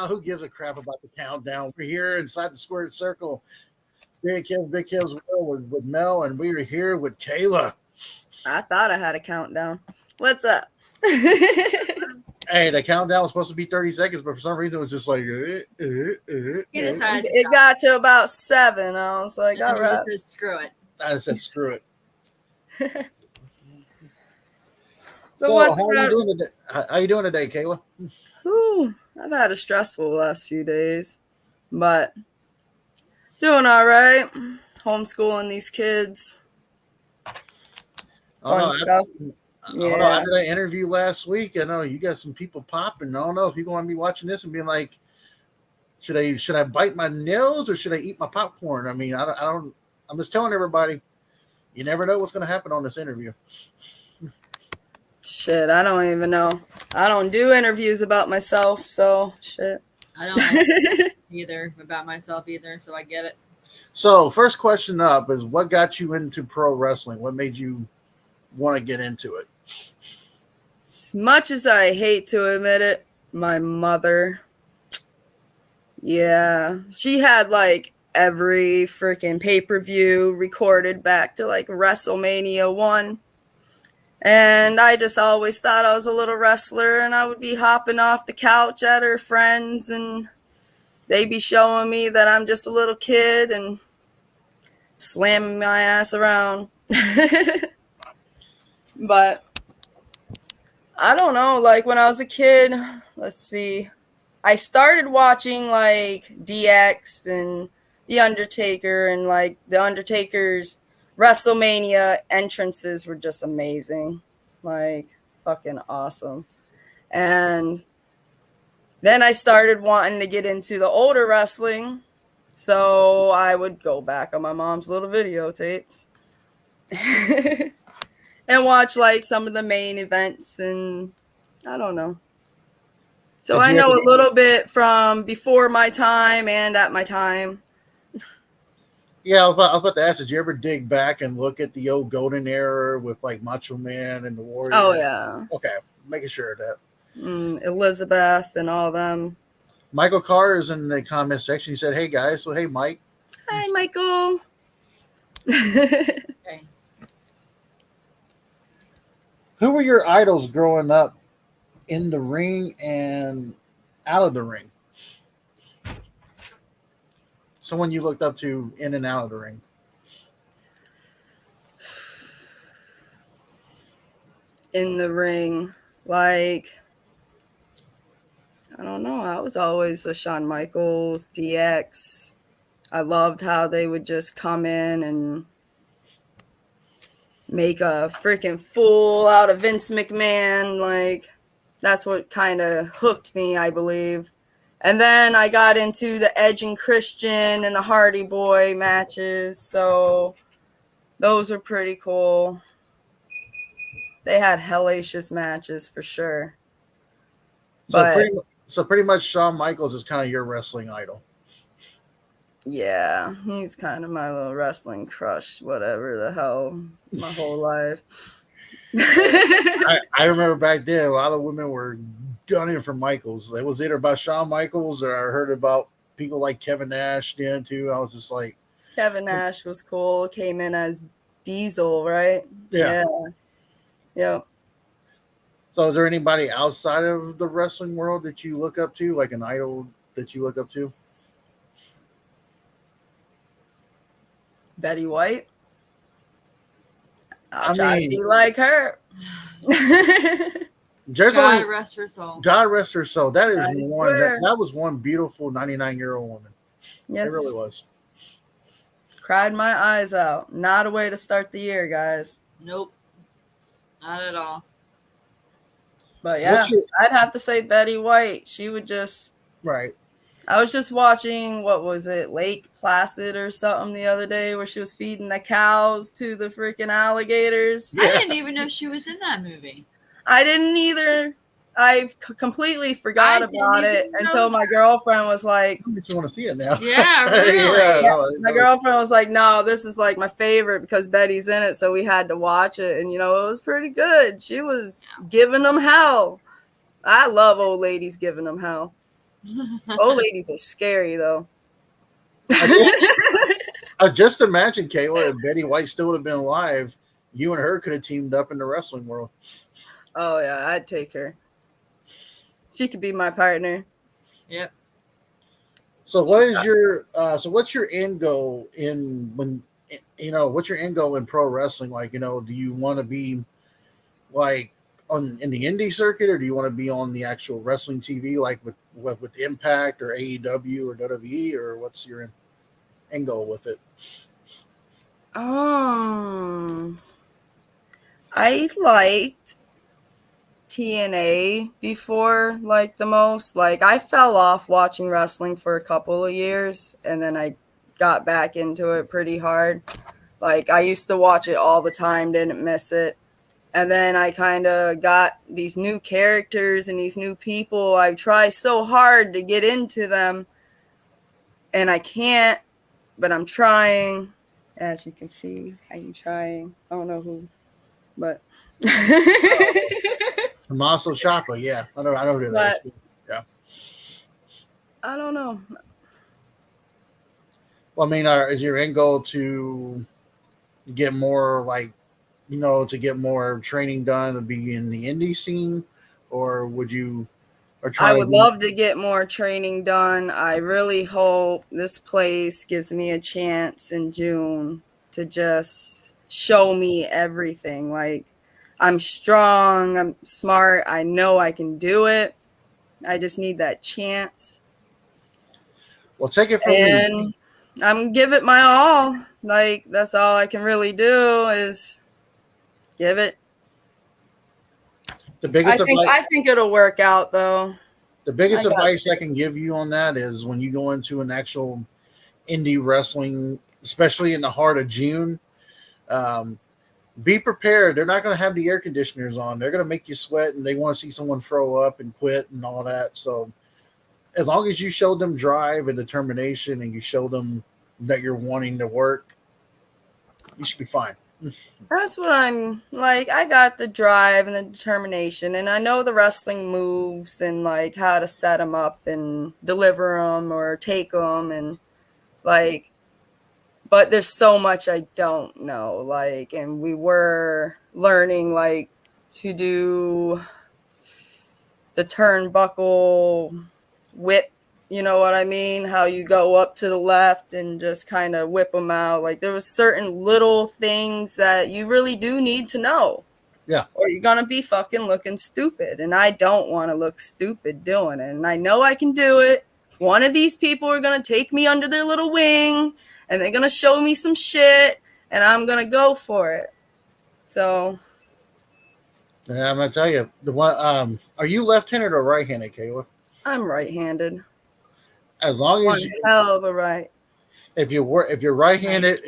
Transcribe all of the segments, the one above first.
who gives a crap about the countdown? We're here inside the squared circle. Big Kills with Mel, and we are here with Kayla. I thought I had a countdown. What's up? Hey, the countdown was supposed to be 30 seconds, but for some reason it was just like. He decided to It stop. got to about 7. I was like, And all he right. just said, screw it. I said, screw it. So how are you doing today? How you doing today, Kayla? Whew, I've had a stressful last few days, but doing all right. Homeschooling these kids. Fun stuff. Yeah. After that interview last week, I know you got some people popping. I don't know if you're going to be watching this and being like, should I bite my nails or should I eat my popcorn? I mean, I don't. I'm just telling everybody, you never know what's going to happen on this interview. Shit, I don't even know. I don't do interviews about myself, so shit. I don't either about myself either, so I get it. So, first question up is, what got you into pro wrestling? What made you want to get into it? As much as I hate to admit it, my mother. Yeah, she had like every freaking pay-per-view recorded back to like WrestleMania 1. And I just always thought I was a little wrestler, and I would be hopping off the couch at her friends, and they'd be showing me that I'm just a little kid and slamming my ass around. But I don't know, like when I was a kid, let's see, I started watching like DX and The Undertaker, and like The Undertaker's WrestleMania entrances were just amazing. Like fucking awesome. And then I started wanting to get into the older wrestling. So I would go back on my mom's little videotapes and watch like some of the main events, and I don't know. So I know a little bit from before my time and at my time. Yeah, I was about to ask, did you ever dig back and look at the old golden era with like Macho Man and the Warrior? Oh, yeah. Okay, making sure of that. Elizabeth and all them. Michael Carr is in the comment section. He said, hey, guys. So, hey, Mike. Hi, Michael. Okay. Who were your idols growing up in the ring and out of the ring? Someone you looked up to in and out of the ring. In the ring, like, I don't know. I was always a Shawn Michaels, DX. I loved how they would just come in and make a freaking fool out of Vince McMahon. Like, that's what kind of hooked me, I believe. And then I got into the Edge and Christian and the Hardy Boy matches. So those are pretty cool. They had hellacious matches for sure. So pretty much Shawn Michaels is kind of your wrestling idol. Yeah, he's kind of my little wrestling crush, whatever the hell, my whole life. I remember back then, a lot of women were gunning for Michaels. It was either about Shawn Michaels or I heard about people like Kevin Nash then too. I was just like, Kevin Nash was cool. Came in as Diesel, right? Yeah. So is there anybody outside of the wrestling world that you look up to, like an idol that you look up to? Betty White. I'll try to be like her. God rest her soul. God rest her soul. That is that was one beautiful 99-year-old woman. Yes. It really was. Cried my eyes out. Not a way to start the year, guys. Nope. Not at all. But yeah, I'd have to say Betty White. She would just... Right. I was just watching, what was it, Lake Placid or something the other day where she was feeding the cows to the freaking alligators. Yeah. I didn't even know she was in that movie. I didn't either. I completely forgot about it until my girlfriend was like... I just want to see it now. Yeah, really. My girlfriend was like, no, this is like my favorite because Betty's in it, so we had to watch it. And, you know, it was pretty good. She was giving them hell. I love old ladies giving them hell. Old ladies are scary though. I just imagine, Kayla, if Betty White still would have been alive, you and her could have teamed up in the wrestling world. Oh yeah, I'd take her. She could be my partner. Yep. So what's your end goal in when what's your end goal in pro wrestling? Like, do you want to be like on in the indie circuit, or do you want to be on the actual wrestling TV, like with Impact or AEW or WWE, or what's your end goal with it? I liked TNA before, like the most. Like I fell off watching wrestling for a couple of years, and then I got back into it pretty hard. Like I used to watch it all the time, didn't miss it. And then I kind of got these new characters and these new people. I try so hard to get into them, and I can't, but I'm trying. As you can see, I'm trying. I don't know who, but Tommaso Ciampa, yeah, I know who that is. Yeah, I don't know. well, I mean, is your end goal to get more to get more training done to be in the indie scene, or would you or try I to would love to get more training done. I really hope this place gives me a chance in June to just show me everything. Like, I'm strong, I'm smart, I know I can do it. I just need that chance. well, take it from me. And I'm give it my all. Like, that's all I can really do is give it. The biggest advice I think it'll work out though. the biggest I got advice I can give you on that is when you go into an actual indie wrestling, especially in the heart of June, um, be prepared. They're not going to have the air conditioners on. They're going to make you sweat, and they want to see someone throw up and quit and all that. So as long as you show them drive and determination, and you show them that you're wanting to work, you should be fine. That's what I'm like. I got the drive and the determination, and I know the wrestling moves and like how to set them up and deliver them or take them, and like, but there's so much I don't know. Like, and we were learning like to do the turnbuckle whip. You know what I mean? How you go up to the left and just kind of whip them out. Like there was certain little things that you really do need to know. Yeah. Or you're going to be fucking looking stupid. And I don't want to look stupid doing it. And I know I can do it. One of these people are going to take me under their little wing and they're going to show me some shit and I'm going to go for it. So. Yeah, I'm going to tell you, the one, are you left-handed or right-handed, Kayla? I'm right-handed. As long as hell of a right. If you're right-handed,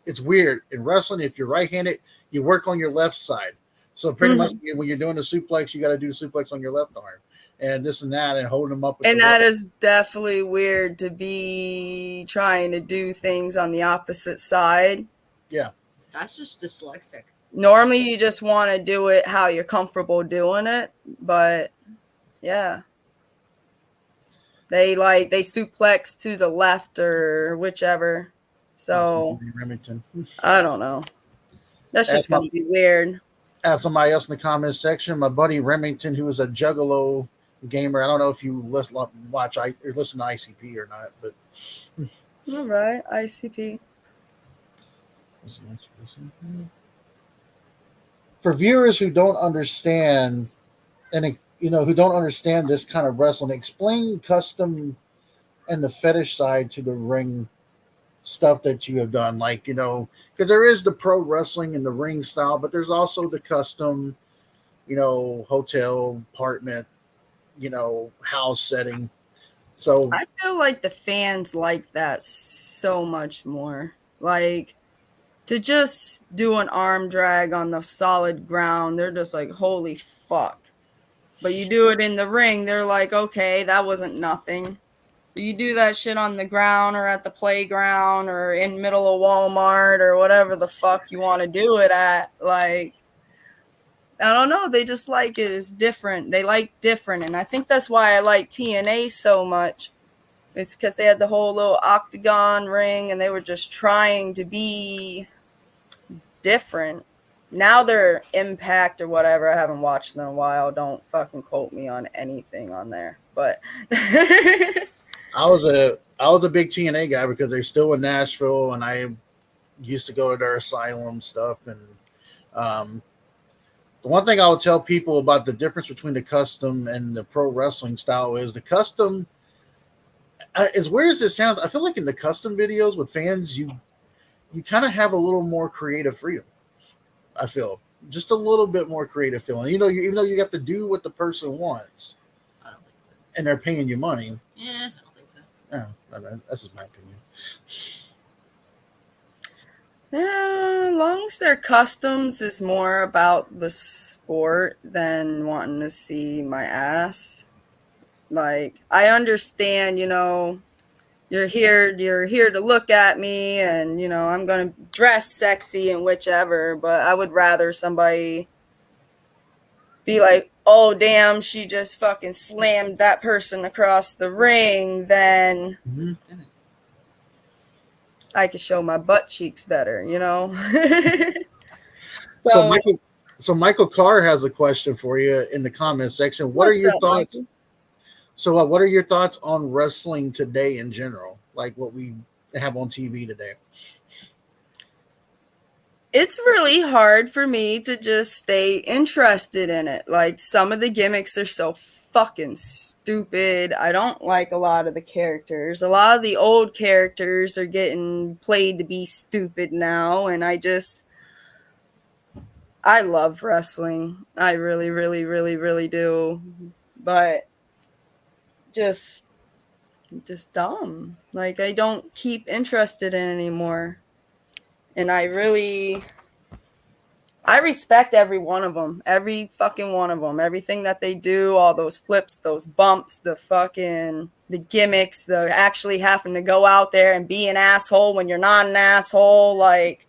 it's weird in wrestling. If you're right-handed, you work on your left side. So pretty much when you're doing the suplex, you got to do the suplex on your left arm, and this and that, and holding them up. And that is definitely weird to be trying to do things on the opposite side. Yeah, that's just dyslexic. Normally, you just want to do it how you're comfortable doing it, but yeah. They suplex to the left or whichever. So I don't know. That's just gonna be weird. I have somebody else in the comments section. My buddy Remington, who is a Juggalo gamer. I don't know if you listen to ICP or not, but all right, ICP. For viewers who don't understand who don't understand this kind of wrestling, explain custom and the fetish side to the ring stuff that you have done. Like, because there is the pro wrestling and the ring style, but there's also the custom, hotel, apartment, house setting. So I feel like the fans like that so much more. Like, to just do an arm drag on the solid ground, they're just like, holy fuck. But you do it in the ring, they're like, okay, that wasn't nothing. But you do that shit on the ground or at the playground or in middle of Walmart or whatever the fuck you want to do it at, like, I don't know. They just like it. It's different. They like different. And I think that's why I like TNA so much. It's because they had the whole little octagon ring and they were just trying to be different. Now they're Impact or whatever. I haven't watched them in a while. Don't fucking quote me on anything on there. But I was a big TNA guy because they're still in Nashville, and I used to go to their asylum stuff. And um, the one thing I would tell people about the difference between the custom and the pro wrestling style is the custom. As weird as it sounds, I feel like in the custom videos with fans, you kind of have a little more creative freedom. I feel just a little bit more creative feeling. Even though you have to do what the person wants, I don't think so. and they're paying you money. Yeah, I don't think so. Yeah, that's just my opinion. yeah, as long as their customs is more about the sport than wanting to see my ass. Like, I understand, you're here to look at me and, I'm going to dress sexy and whichever, but I would rather somebody be like, oh, damn, she just fucking slammed that person across the ring than I could show my butt cheeks better, So Michael Carr has a question for you in the comments section. What are What's your up, thoughts? Mikey? So, what are your thoughts on wrestling today in general? Like what we have on TV today? It's really hard for me to just stay interested in it. Like, some of the gimmicks are so fucking stupid. I don't like a lot of the characters. A lot of the old characters are getting played to be stupid now, and I love wrestling. I really, really, really, really do. But just dumb. Like, I don't keep interested in anymore. And I respect every one of them. Every fucking one of them. Everything that they do, all those flips, those bumps, the gimmicks, the actually having to go out there and be an asshole when you're not an asshole. Like,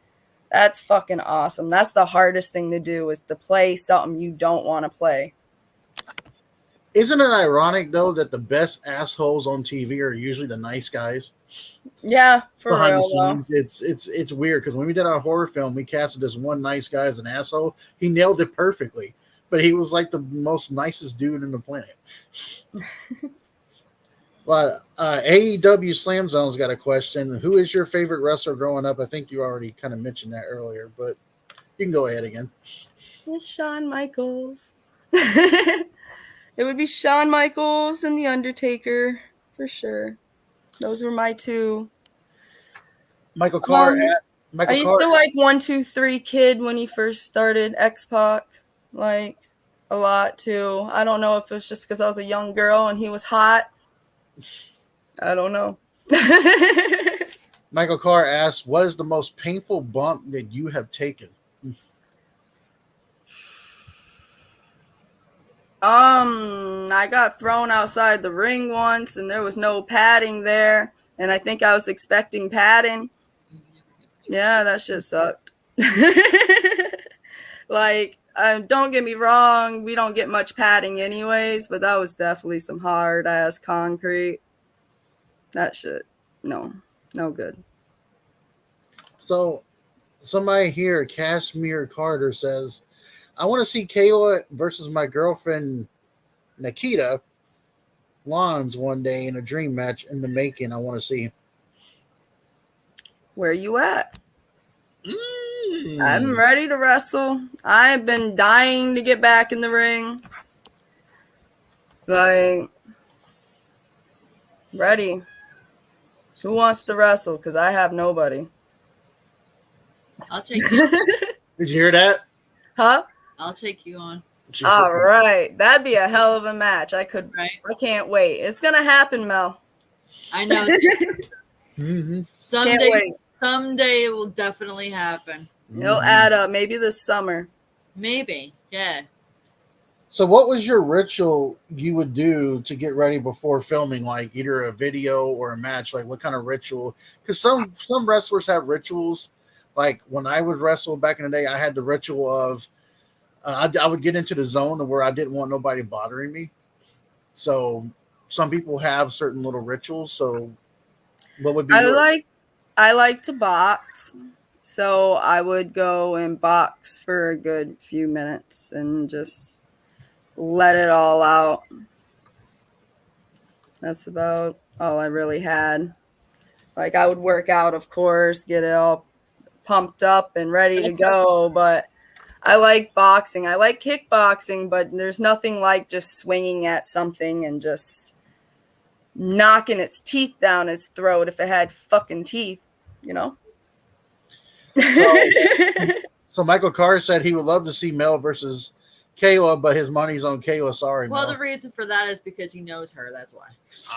that's fucking awesome. That's the hardest thing to do, is to play something you don't want to play. Isn't it ironic though that the best assholes on TV are usually the nice guys Yeah, for behind the real though. scenes? It's weird because when we did our horror film, we casted this one nice guy as an asshole. He nailed it perfectly, but he was like the most nicest dude in the planet. But AEW Slam Zone's got a question. Who is your favorite wrestler growing up? I think you already kind of mentioned that earlier, but you can go ahead again. It's Shawn Michaels. It would be Shawn Michaels and The Undertaker, for sure. Those were my two. Michael Carr. I used to like 1-2-3 Kid when he first started, X-Pac, like, a lot too. I don't know if it was just because I was a young girl and he was hot. I don't know. Michael Carr asks, "What is the most painful bump that you have taken?" I got thrown outside the ring once and there was no padding there. And I think I was expecting padding. Yeah, that shit sucked. Like, don't get me wrong, we don't get much padding anyways, but that was definitely some hard ass concrete. That shit, no good. So, somebody here, Cashmere Carter, says, "I want to see Kayla versus my girlfriend Nikita Lons one day in a dream match in the making. I want to see." Where you at? I'm ready to wrestle. I've been dying to get back in the ring. Like, ready. Who wants to wrestle? Because I have nobody. I'll take you. Did you hear that? Huh? I'll take you on. All right. That'd be a hell of a match. I can't wait. It's going to happen, Mel. I know. Mm-hmm. Someday it will definitely happen. It'll add up. Maybe this summer. Maybe. Yeah. So, what was your ritual you would do to get ready before filming, like either a video or a match? Like, what kind of ritual? Because some wrestlers have rituals. Like when I would wrestle back in the day, I had the ritual of I would get into the zone where I didn't want nobody bothering me. So some people have certain little rituals. So what would be yours? I like to box. So I would go and box for a good few minutes and just let it all out. That's about all I really had. Like I would work out, of course, get it all pumped up and ready to go, but I like boxing. I like kickboxing, but there's nothing like just swinging at something and just knocking its teeth down its throat if it had fucking teeth, you know? So, so Michael Carr said he would love to see Mel versus Kayla, but his money's on Kayla. Sorry, Well, Mel. the reason for that is because he knows her. That's why.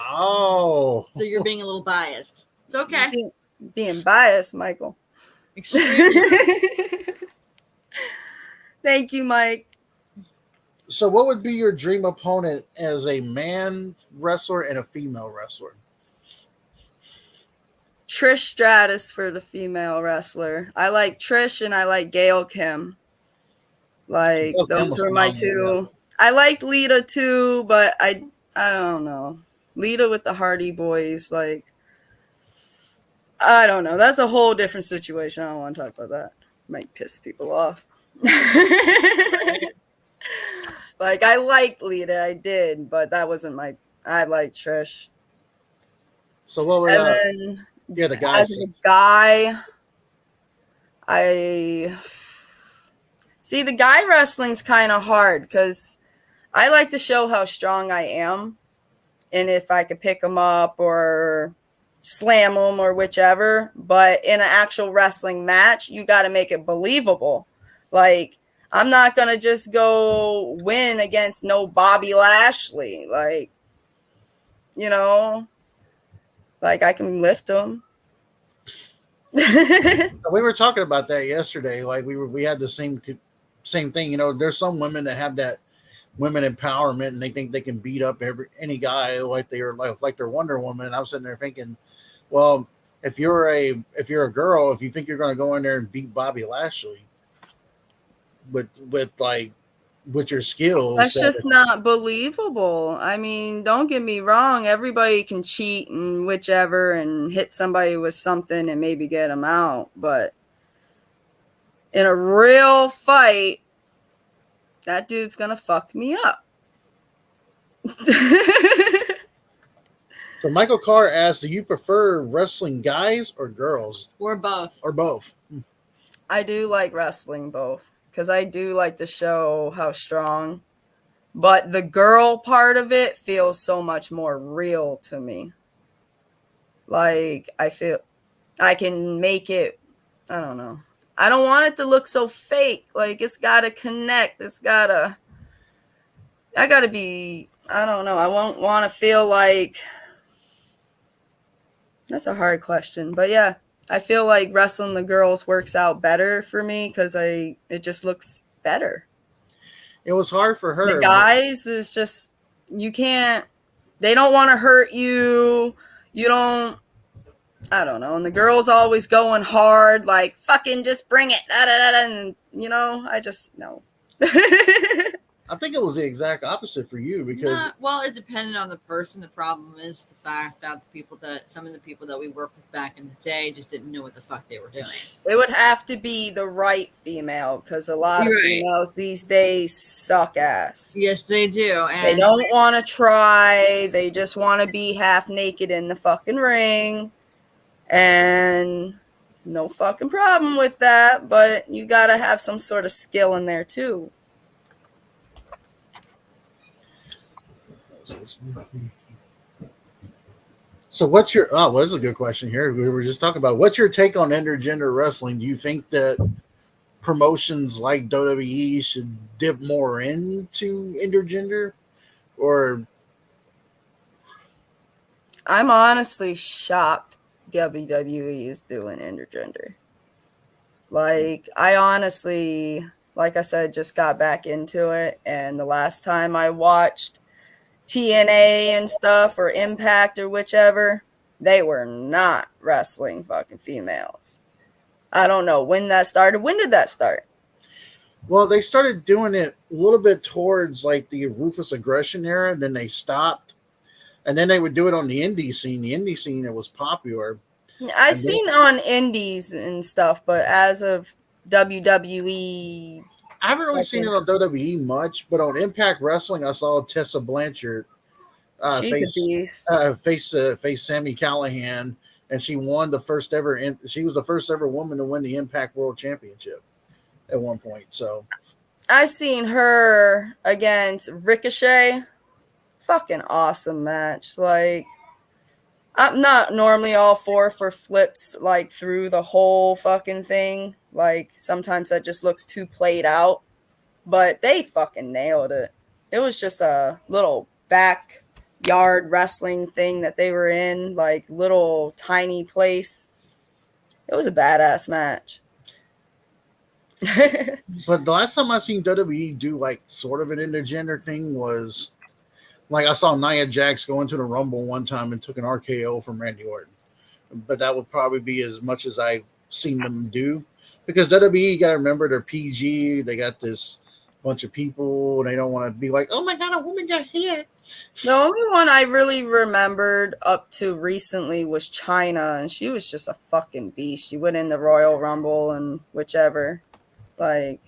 Oh, So you're being a little biased. It's okay. Being biased, Michael. Extremely. Thank you, Mike. so what would be your dream opponent as a man wrestler and a female wrestler? Trish Stratus for the female wrestler. I like Trish and I like Gail Kim. Like Gail Kim those was were my phenomenal, two. I liked Lita too, but I don't know. Lita with the Hardy Boys, like I don't know. That's a whole different situation. I don't want to talk about that. Might piss people off. Like I liked Lita, I did, but that wasn't my. I like Trish. So what would And then the guys? as a guy, I see the guy wrestling's kind of hard because I like to show how strong I am, and if I could pick them up or slam them or whichever. But in an actual wrestling match, you got to make it believable. Like I'm not gonna just go win against no Bobby Lashley. Like you know, like I can lift them. We were talking about that yesterday. Like we had the same thing. You know, there's some women that have that women empowerment and they think they can beat up any guy like they're Wonder Woman. And I was sitting there thinking, well, if you're a girl, if you think you're going to go in there and beat Bobby Lashley with your skills, That's just not believable. I mean, don't get me wrong. Everybody can cheat and whichever and hit somebody with something and maybe get them out. But in a real fight, that dude's going to fuck me up. So Michael Carr asked, do you prefer wrestling guys or girls? Or both. Or both? I do like wrestling both because I do like to show how strong. But the girl part of it feels so much more real to me. Like, I feel I can make it, I don't know. I don't want it to look so fake. Like, it's got to connect. I got to be, I don't know. I won't want to feel like, that's a hard question. But yeah, I feel like wrestling the girls works out better for me because it just looks better. It was hard for her. The guys is just, you can't, they don't want to hurt you. You don't, I don't know. And the girls always going hard, like, fucking just bring it. Da, da, da, da, and, you know, I just, no. I think it was the exact opposite for you because Well, it depended on the person. The problem is the fact that some of the people that we worked with back in the day just didn't know what the fuck they were doing. It would have to be the right female because a lot of females these days suck ass. Yes, they do. And they don't want to try. They just want to be half naked in the fucking ring. And no fucking problem with that. But you got to have some sort of skill in there too. So what's your well, this is a good question here. We were just talking about what's your take on intergender wrestling? Do you think that promotions like WWE should dip more into intergender? Or I'm honestly shocked WWE is doing intergender. Like I honestly, like I said, just got back into it, and the last time I watched TNA and stuff or Impact or whichever, they were not wrestling fucking females. I don't know when that started. When did that start? Well, they started doing it a little bit towards like the Ruthless Aggression era, and then they stopped. And then they would do it on the indie scene. The indie scene that was popular. I And then, seen on indies and stuff, but as of WWE, I haven't really like seen it on WWE much, but on Impact Wrestling, I saw Tessa Blanchard she's a face beast. face Sammy Callahan, and she won the first ever. She was the first ever woman to win the Impact World Championship at one point. So I seen her against Ricochet. Fucking awesome match. Like, I'm not normally all for flips like through the whole fucking thing. Like, sometimes that just looks too played out. But they fucking nailed it. It was just a little backyard wrestling thing that they were in, like little tiny place. It was a badass match. but the last time I seen WWE do like sort of an intergender thing was like I saw Nia Jax go into the Rumble one time and took an RKO from Randy Orton. But that would probably be as much as I've seen them do. Because WWE, you got to remember, they're PG. They got this bunch of people. They don't want to be like, oh my God, a woman got hit. The only one I really remembered up to recently was China, and she was just a fucking beast. She went in the Royal Rumble and whichever. Like,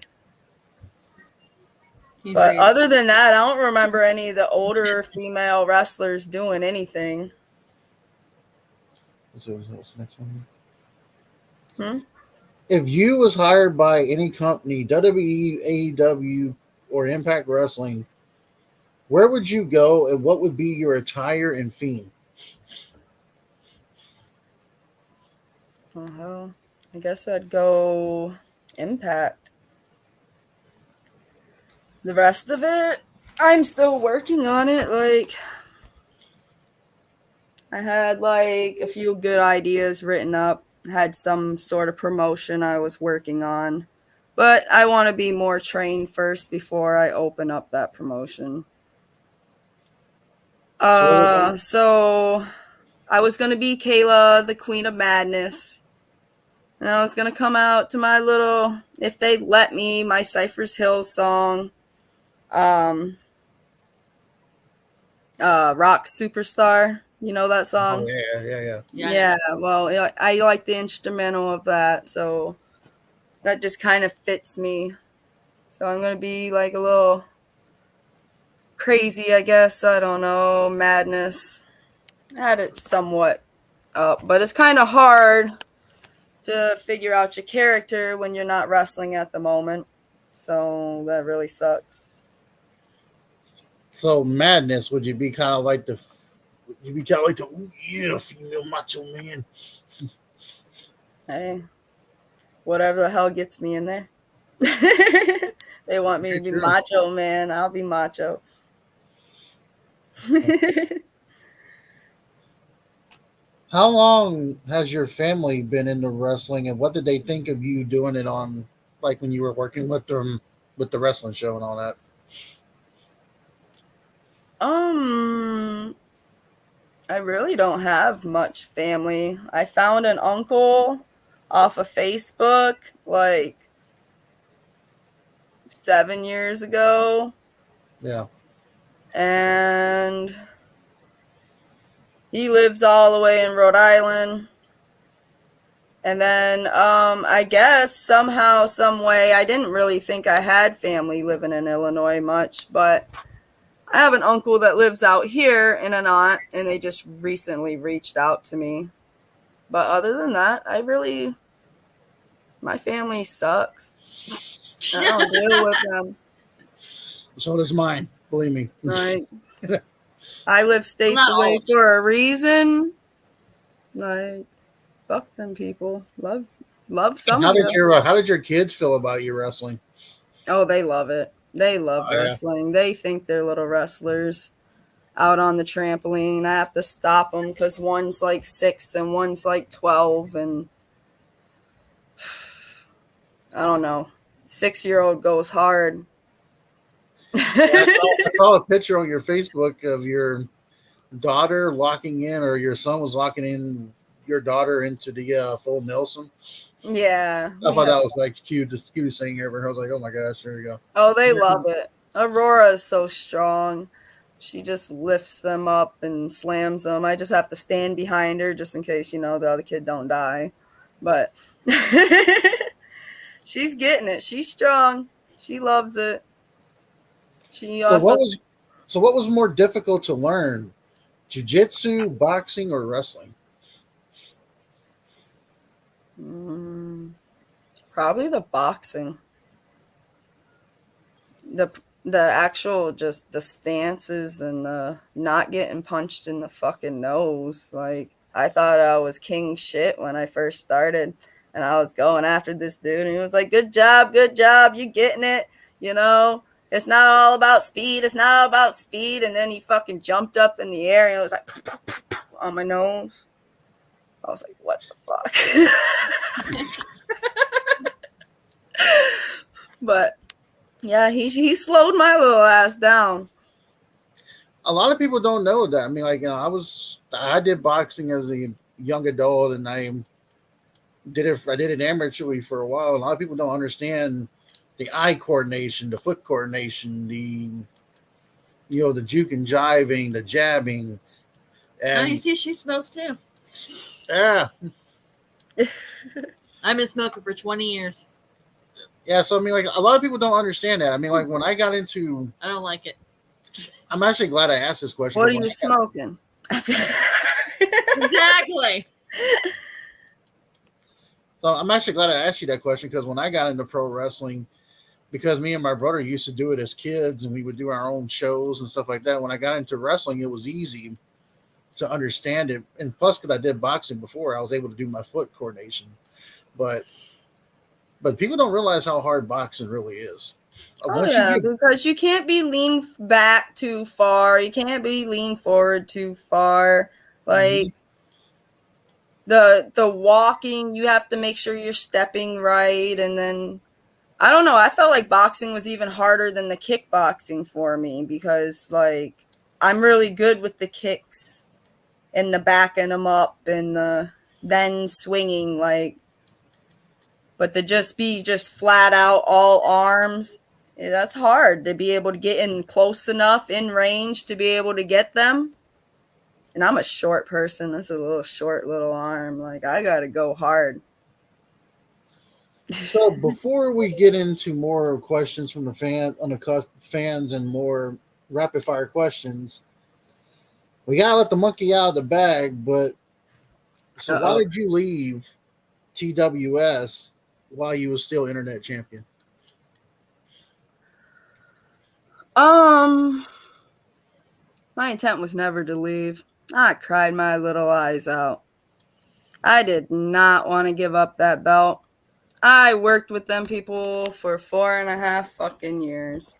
but other than that, I don't remember any of the older female wrestlers doing anything. So what's the next one? Hmm? If you was hired by any company, WWE, AEW, or Impact Wrestling, where would you go and what would be your attire and theme? Oh, I guess I'd go Impact. The rest of it, I'm still working on it. Like, I had like a few good ideas written up, had some sort of promotion I was working on, but I want to be more trained first before I open up that promotion. So I was going to be Kayla, the Queen of Madness. And I was going to come out to my little, if they let me, my Cypher's Hills song. Rock Superstar. You know that song? Oh, yeah. Yeah, well, I like the instrumental of that, so that just kind of fits me. So I'm going to be like a little crazy, I guess. I don't know, madness. I had it somewhat up, but it's kind of hard to figure out your character when you're not wrestling at the moment. So that really sucks. So madness, would you be kind of like the oh yeah, female macho man? Hey, whatever the hell gets me in there. They want me to be macho, man. I'll be macho. How long has your family been into wrestling, and what did they think of you doing it on, like when you were working with them with the wrestling show and all that? I really don't have much family. I found an uncle off of Facebook like 7 years ago. Yeah. And he lives all the way in Rhode Island. And then I guess somehow, some way, I didn't really think I had family living in Illinois much, but I have an uncle that lives out here and an aunt, and they just recently reached out to me. But other than that, my family sucks. I don't deal with them. So does mine, believe me. Right. I live states away for a reason. Like, fuck them people. Love some. How did your kids feel about you wrestling? Oh, they love it. They love wrestling. Yeah. They think they're little wrestlers out on the trampoline. I have to stop them because one's like 6 and one's like 12. And I don't know. 6-year-old goes hard. I saw a picture on your Facebook of your daughter locking in, or your son was locking in your daughter into the full Nelson. Yeah. I thought that was like the cutest thing ever. I was like, oh my gosh, there you go. Oh, they love it. Aurora is so strong. She just lifts them up and slams them. I just have to stand behind her just in case, the other kid don't die. But she's getting it. She's strong. She loves it. She So also what was more difficult to learn? Jiu-Jitsu, boxing, or wrestling? probably the boxing. The actual just the stances and the not getting punched in the fucking nose. Like I thought I was king shit when I first started, and I was going after this dude, and he was like, good job, you getting it, it's not all about speed, it's not all about speed. And then he fucking jumped up in the air and it was like on my nose. I was like, what the fuck? But yeah, he slowed my little ass down. A lot of people don't know that. I mean, like, I did boxing as a young adult, and I did it amateurly for a while. A lot of people don't understand the eye coordination, the foot coordination, the juke and jiving, the jabbing. And you see, she smokes too. yeah, I've been smoking for 20 years. yeah. So I mean, like, a lot of people don't understand that. I mean, like, when I got into, I don't like it. I'm actually glad I asked this question. What are you smoking? Exactly. So I'm actually glad I asked you that question, because when I got into pro wrestling, because me and my brother used to do it as kids and we would do our own shows and stuff like that. When I got into wrestling, it was easy to understand it. And plus, because I did boxing before, I was able to do my foot coordination. But people don't realize how hard boxing really is. Because you can't be lean back too far. You can't be lean forward too far. Like the walking, you have to make sure you're stepping right. And then I don't know. I felt like boxing was even harder than the kickboxing for me, because like I'm really good with the kicks and the backing them up and then swinging, like, but to just be flat out all arms, that's hard to be able to get in close enough in range to be able to get them. And I'm a short person. That's a little short little arm. Like, I got to go hard. So before we get into more questions from the fans and more rapid fire questions, we gotta let the monkey out of the bag. But so why did you leave TWS while you were still internet champion? My intent was never to leave. I cried my little eyes out. I did not want to give up that belt. I worked with them people for 4.5 fucking years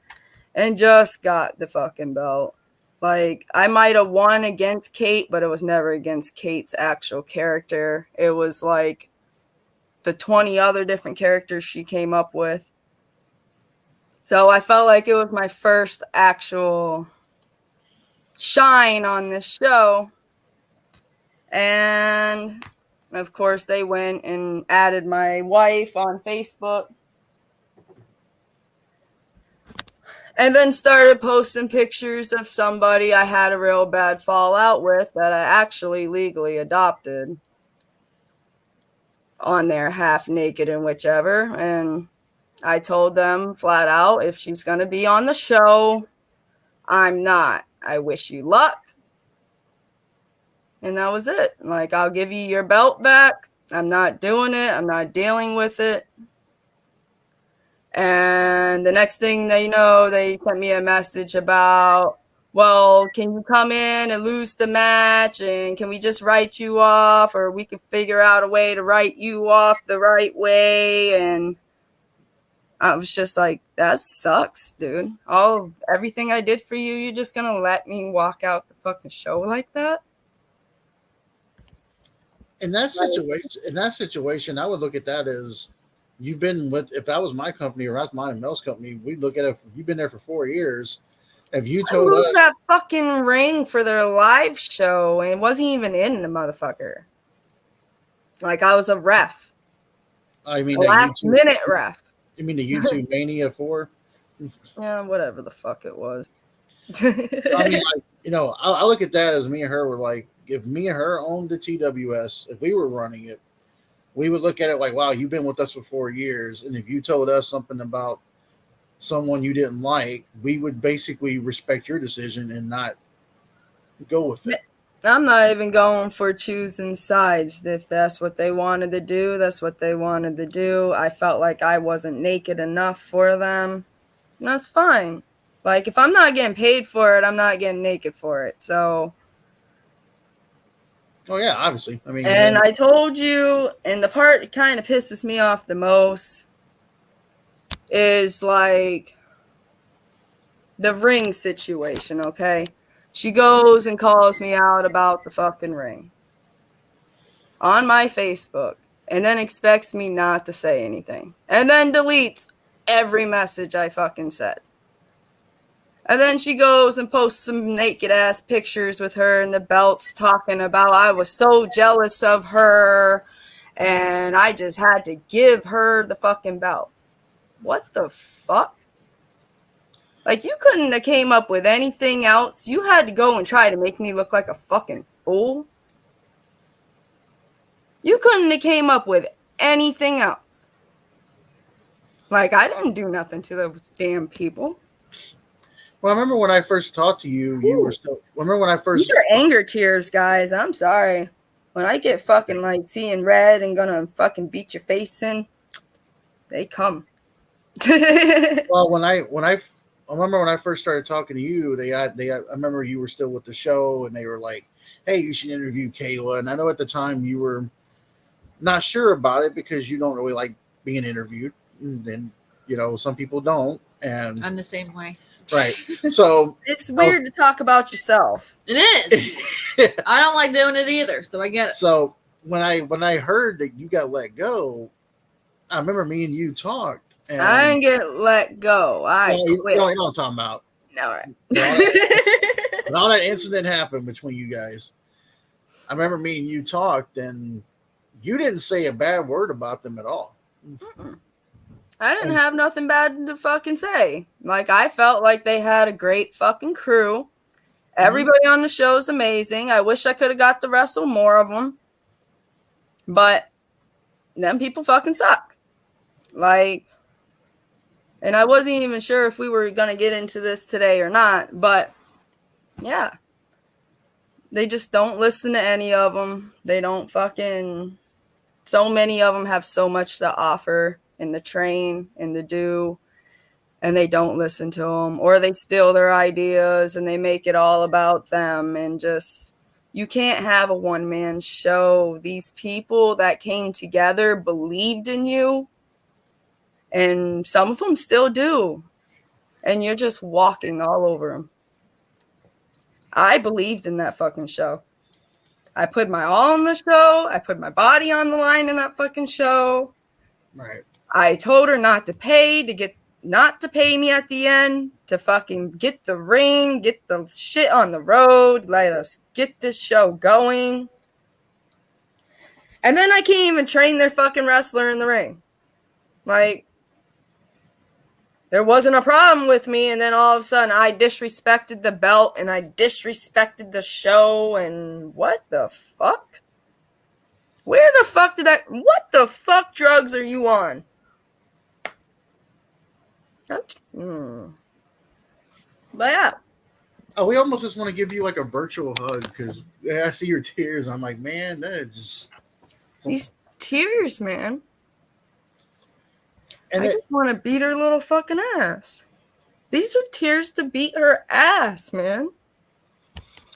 and just got the fucking belt. Like, I might have won against Kate, but it was never against Kate's actual character. It was like the 20 other different characters she came up with. So I felt like it was my first actual shine on this show. And of course, they went and added my wife on Facebook. And then started posting pictures of somebody I had a real bad fallout with that I actually legally adopted on there, half naked and whichever. And I told them flat out, if she's going to be on the show, I'm not. I wish you luck. And that was it. Like, I'll give you your belt back. I'm not doing it. I'm not dealing with it. And the next thing they know, they sent me a message about, well, can you come in and lose the match? And can we just write you off? Or we can figure out a way to write you off the right way. And I was just like, that sucks, dude. Everything I did for you, you're just going to let me walk out the fucking show like that? In that situation, I would look at that as, you've been with, if that was my company or that's mine and Mel's company, we'd look at it, you've been there for 4 years. If you told us that fucking ring for their live show, and it wasn't even in the motherfucker. Like, I was a ref. I mean, A last minute ref. You mean the YouTube Mania 4? Yeah, whatever the fuck it was. I mean, like, I look at that as me and her were like, if me and her owned the TWS, if we were running it, we would look at it like, wow, you've been with us for 4 years. And if you told us something about someone you didn't like, we would basically respect your decision and not go with it. I'm not even going for choosing sides. If that's what they wanted to do, that's what they wanted to do. I felt like I wasn't naked enough for them. That's fine. Like, if I'm not getting paid for it, I'm not getting naked for it. So. Oh, yeah, obviously. I mean, and I told you, and the part that kind of pisses me off the most is like the ring situation, okay? She goes and calls me out about the fucking ring on my Facebook and then expects me not to say anything and then deletes every message I fucking said. And then she goes and posts some naked ass pictures with her in the belts talking about I was so jealous of her and I just had to give her the fucking belt. What the fuck? Like, you couldn't have came up with anything else. You had to go and try to make me look like a fucking fool. You couldn't have came up with anything else. Like, I didn't do nothing to those damn people. Well, I remember when I first talked to you, you were still. Remember when I first. These are anger tears, guys. I'm sorry. When I get fucking like seeing red and gonna fucking beat your face in, they come. Well, I remember when I first started talking to you, I remember you were still with the show, and they were like, "Hey, you should interview Kayla." And I know at the time you were not sure about it because you don't really like being interviewed, and then some people don't, and I'm the same way. Right. So it's weird to talk about yourself. It is. I don't like doing it either, so I get it. So when I heard that you got let go, I remember me and you talked. And I didn't get let go. you know what I'm talking about. All right. When all that incident happened between you guys, I remember me and you talked, and you didn't say a bad word about them at all. I didn't have nothing bad to fucking say. Like, I felt like they had a great fucking crew. Everybody on the show is amazing. I wish I could have got to wrestle more of them. But them people fucking suck. Like, and I wasn't even sure if we were going to get into this today or not. But, yeah. They just don't listen to any of them. They don't fucking... So many of them have so much to offer in the train, in the do, and they don't listen to them. Or they steal their ideas and they make it all about them. And just... You can't have a one-man show. These people that came together believed in you. And some of them still do. And you're just walking all over them. I believed in that fucking show. I put my all in the show. I put my body on the line in that fucking show. Right. I told her not to pay me at the end, to fucking get the ring, get the shit on the road, let us get this show going. And then I can't even train their fucking wrestler in the ring. Like, there wasn't a problem with me, and then all of a sudden I disrespected the belt and I disrespected the show, and what the fuck? Where the fuck what the fuck drugs are you on? But yeah. Oh, we almost just want to give you like a virtual hug because I see your tears. I'm like, man, that is just... These tears, man. And I just want to beat her little fucking ass. These are tears to beat her ass, man.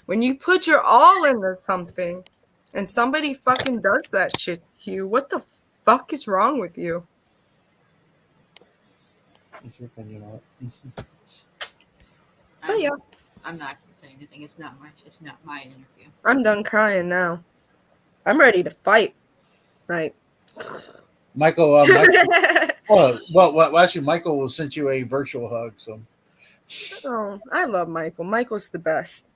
When you put your all into something and somebody fucking does that shit to you, what the fuck is wrong with you? What's your opinion on it? Oh, yeah. I'm not gonna say anything. It's not my interview. I'm done crying now. I'm ready to fight. Right. Michael, actually, Michael sent you a virtual hug. So, Oh, I love Michael. Michael's the best.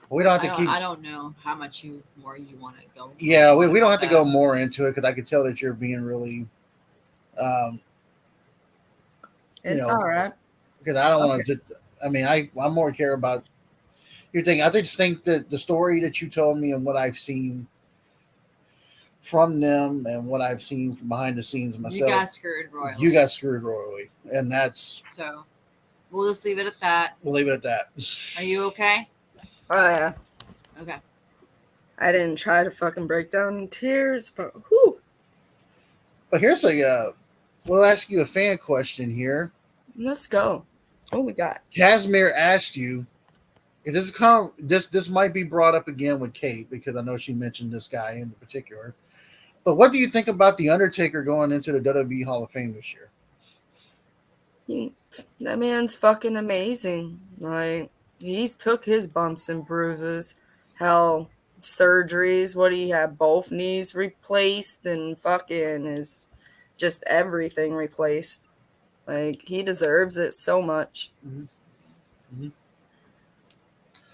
We don't have I to don't, keep. I don't know how much more you want to go. Yeah, we don't about have to that. go more into it because I could tell that you're being really, um, It's all right. because I don't Okay. want to. I mean, I more care about your thing. I just think that the story that you told me and what I've seen from them and what I've seen from behind the scenes You myself, got screwed royally. you got screwed royally, and that's. So we'll just leave it at that. We'll leave it at that. Are you okay? Oh yeah. Okay. I didn't try to fucking break down in tears, but whew. But here's a. We'll ask you a fan question here. Let's go. What we got? Casimir asked you. This is kind of this might be brought up again with Kate because I know she mentioned this guy in particular. But what do you think about the Undertaker going into the WWE Hall of Fame this year? That man's fucking amazing. Like, he's took his bumps and bruises. Hell, surgeries. What do you have? Both knees replaced and fucking is just everything replaced. Like, he deserves it so much. Mm-hmm. Mm-hmm.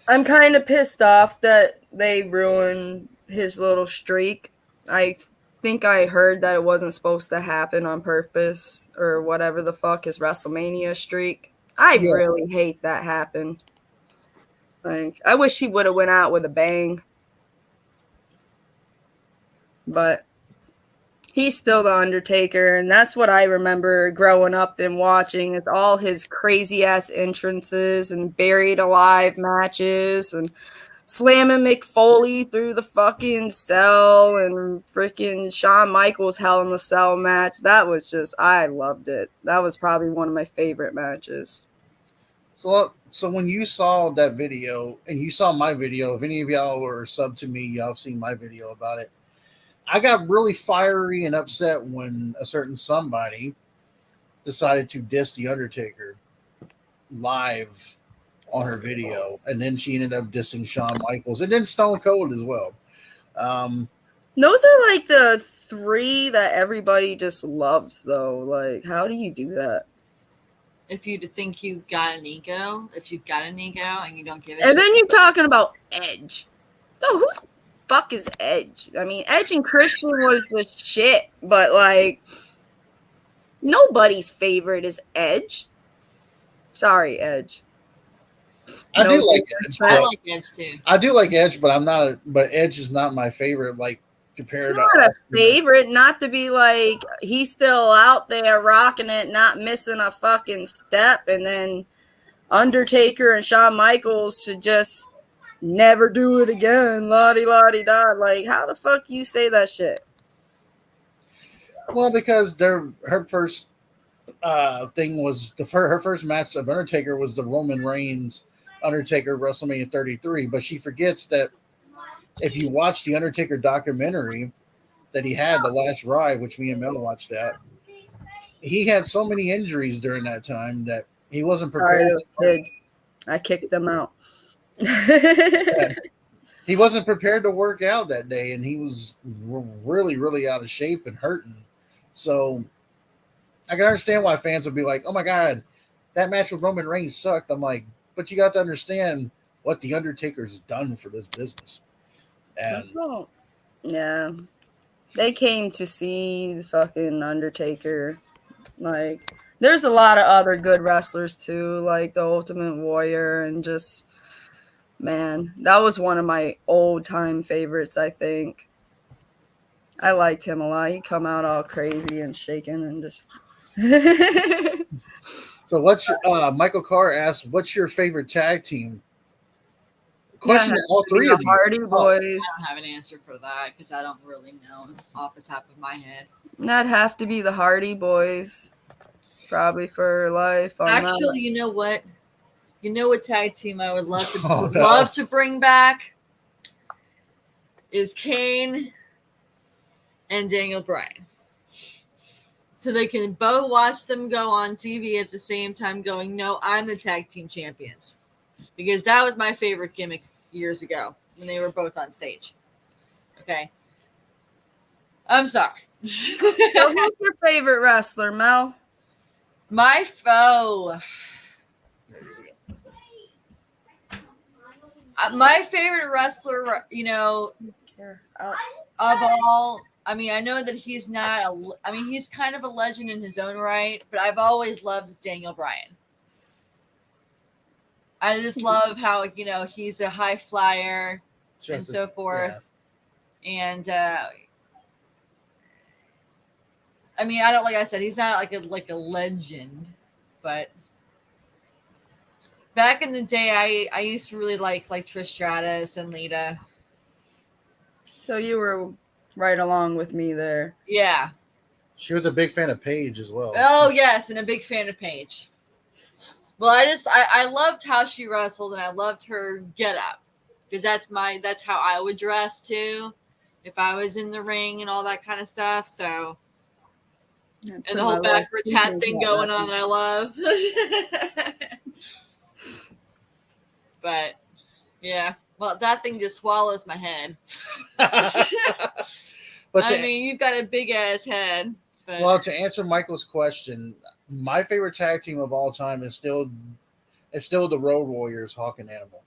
I'm kind of pissed off that they ruined his little streak. I think I heard that it wasn't supposed to happen on purpose or whatever the fuck, his WrestleMania streak. I Yeah. really hate that happened. Like, I wish he would have went out with a bang. But he's still the Undertaker, and that's what I remember growing up and watching is all his crazy ass entrances and buried alive matches and slamming Mick Foley through the fucking cell and freaking Shawn Michaels Hell in the Cell match. That was just, I loved it. That was probably one of my favorite matches. So when you saw that video and you saw my video, if any of y'all were sub to me, y'all have seen my video about it. I got really fiery and upset when a certain somebody decided to diss the Undertaker live on her video, and then she ended up dissing Shawn Michaels and then Stone Cold as well. Those are like the three that everybody just loves, though. Like, how do you do that? If you think you've got an ego, if you've got an ego and you don't give a And shit. then you're talking about Edge. No, who the fuck is Edge? I mean, Edge and Christian was the shit, but like, nobody's favorite is Edge. Sorry, Edge. I No do like Edge. I But like Edge too. I do like Edge, but I'm not. But Edge is not my favorite. Like compared to Not a favorite, not to be like he's still out there rocking it, not missing a fucking step, and then Undertaker and Shawn Michaels should just never do it again, la-di-la-di-da. Like, how the fuck you say that shit? Well, because her first thing was her first match of Undertaker was the Roman Reigns Undertaker WrestleMania 33, but she forgets that if you watch the Undertaker documentary that he had, The Last Ride, which me and Mel watched that, he had so many injuries during that time that he wasn't Sorry, prepared. those kids. I kicked them out. He wasn't prepared to work out that day, and he was really, really out of shape and hurting. So I can understand why fans would be like, "Oh my god, that match with Roman Reigns sucked." I'm like, but you got to understand what the Undertaker's done for this business. And yeah, they came to see the fucking Undertaker. Like, there's a lot of other good wrestlers too, like the Ultimate Warrior, and just, man, that was one of my old time favorites. I think I liked him a lot. He come out all crazy and shaking and just. so what's your, Michael Carr asked, "What's your favorite tag team?" Question to all three of the you. Hardy Boys. I don't have an answer for that because I don't really know off the top of my head. That'd have to be the Hardy Boys, probably for life. Actually, you know what? You know what tag team I would love to love to bring back is Kane and Daniel Bryan. So they can both watch them go on TV at the same time going, "No, I'm the tag team champions." Because that was my favorite gimmick years ago when they were both on stage. Okay. I'm sorry. So who's your favorite wrestler, Mel? My foe. My favorite wrestler, you know, of all, I mean, I know that he's not I mean, he's kind of a legend in his own right, but I've always loved Daniel Bryan. I just love how, you know, he's a high flyer and so forth. Yeah. And I mean, I don't, like I said, he's not like a legend, but back in the day, I used to really like Trish Stratus and Lita. So you were right along with me there. Yeah. She was a big fan of Paige as well. Oh yes, and a big fan of Paige. Well, I loved how she wrestled, and I loved her get up, because that's how I would dress too, if I was in the ring and all that kind of stuff. So, and the whole backwards hat thing going on that I love. But yeah, well, that thing just swallows my head. But I mean, you've got a big ass head. But. Well, to answer Michael's question, my favorite tag team of all time is still the Road Warriors, Hawk and Animal.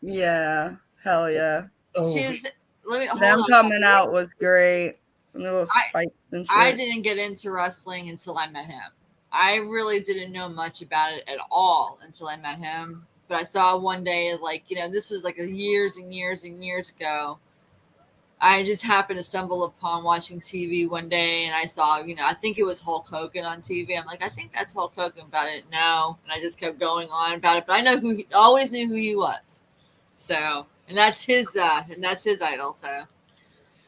Yeah, hell yeah. See, them coming out was great. Little spikes and shit. I didn't get into wrestling until I met him. I really didn't know much about it at all until I met him. But I saw one day, like, you know, this was like years and years and years ago. I just happened to stumble upon watching TV one day, and I saw, you know, I think it was Hulk Hogan on TV. I'm like, I think that's Hulk Hogan, but I didn't know. And I just kept going on about it. But I know always knew who he was. So, and that's his idol. So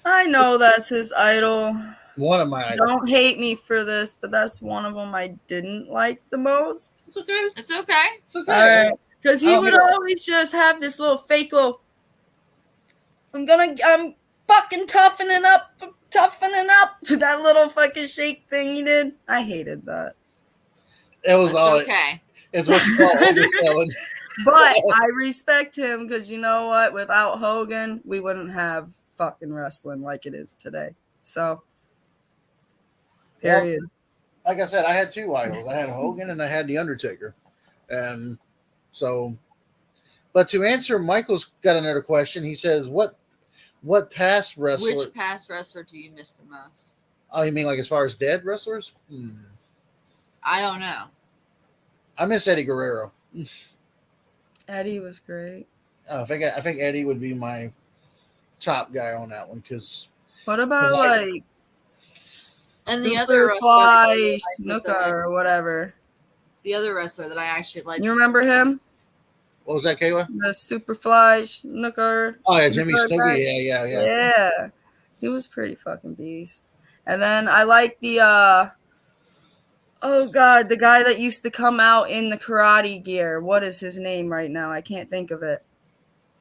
I know that's his idol. One of my idols. Don't hate me for this, but that's one of them I didn't like the most. It's okay. It's okay. It's okay. Because he would always just have this little fake little, I'm fucking toughening up. That little fucking shake thing he did. I hated that. It was all okay. It's what's called overselling. But I respect him, because you know what? Without Hogan, we wouldn't have fucking wrestling like it is today. So, period. Well, like I said, I had two idols. I had Hogan and I had The Undertaker. And so, but to answer, Michael's got another question. He says, what past wrestler? Which past wrestler do you miss the most? Oh, you mean like as far as dead wrestlers? I don't know. I miss Eddie Guerrero. Eddie was great. I think Eddie would be my top guy on that one. Because what about like and the other Superfly Snooker or whatever? The other wrestler that I actually liked. You remember him? What was that, Kayla? The Superfly Snooker. Oh yeah, Jimmy Snuka. Yeah. Yeah, he was pretty fucking beast. And then I like the oh god, the guy that used to come out in the karate gear. What is his name right now? I can't think of it.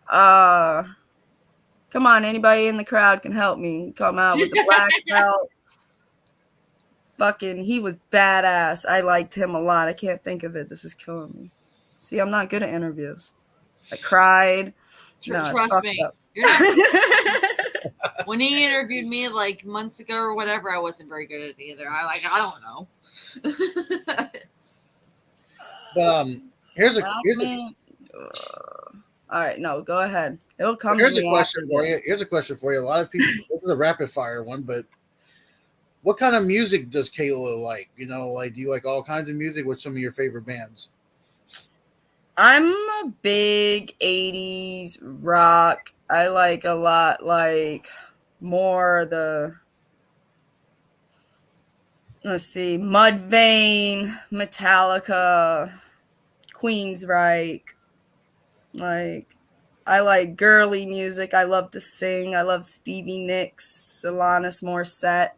Come on, anybody in the crowd can help me. Come out with the black belt. Fucking, he was badass. I liked him a lot. I can't think of it. This is killing me. See, I'm not good at interviews. I cried. Trust me. When he interviewed me like months ago or whatever, I wasn't very good at it either. I don't know. But here's a all right, no, go ahead. It'll come. Here's a question for you. Here's a question for you. A lot of people, this is a rapid fire one, but what kind of music does Kayla like? You know, like, do you like all kinds of music? What's some of your favorite bands? I'm a big 80s rock. I like a lot, like more the, let's see, Mudvayne, Metallica, Queensryche. Like, I like girly music. I love to sing. I love Stevie Nicks, Alanis Morissette.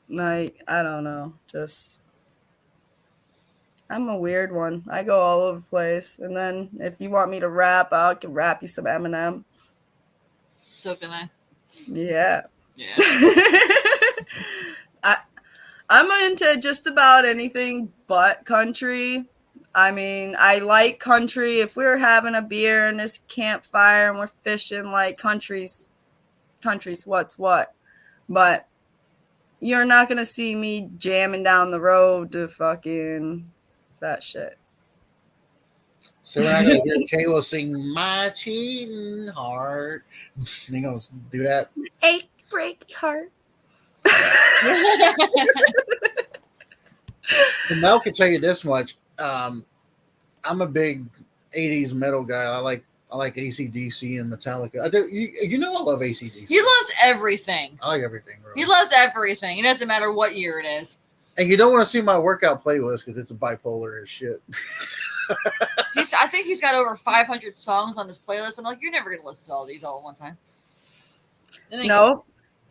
Like, I don't know. Just, I'm a weird one. I go all over the place. And then if you want me to rap, I can rap you some Eminem. So can I. Yeah. Yeah. I'm into just about anything but country. I mean, I like country. If we were having a beer and this campfire and we're fishing, like country's what's what. But you're not going to see me jamming down the road to fucking that shit. So when I gotta hear Kayla sing "My Cheating Heart," and he goes, "Do that." Ache, break, heart. Well, Mel can tell you this much. I'm a big '80s metal guy. I like AC/DC and Metallica. I do. You know I love AC/DC. He loves everything. I like everything. Really. He loves everything. It doesn't matter what year it is. And you don't want to see my workout playlist because it's a bipolar as shit. I think he's got over 500 songs on this playlist. I'm like, you're never gonna listen to all these all at one time. No,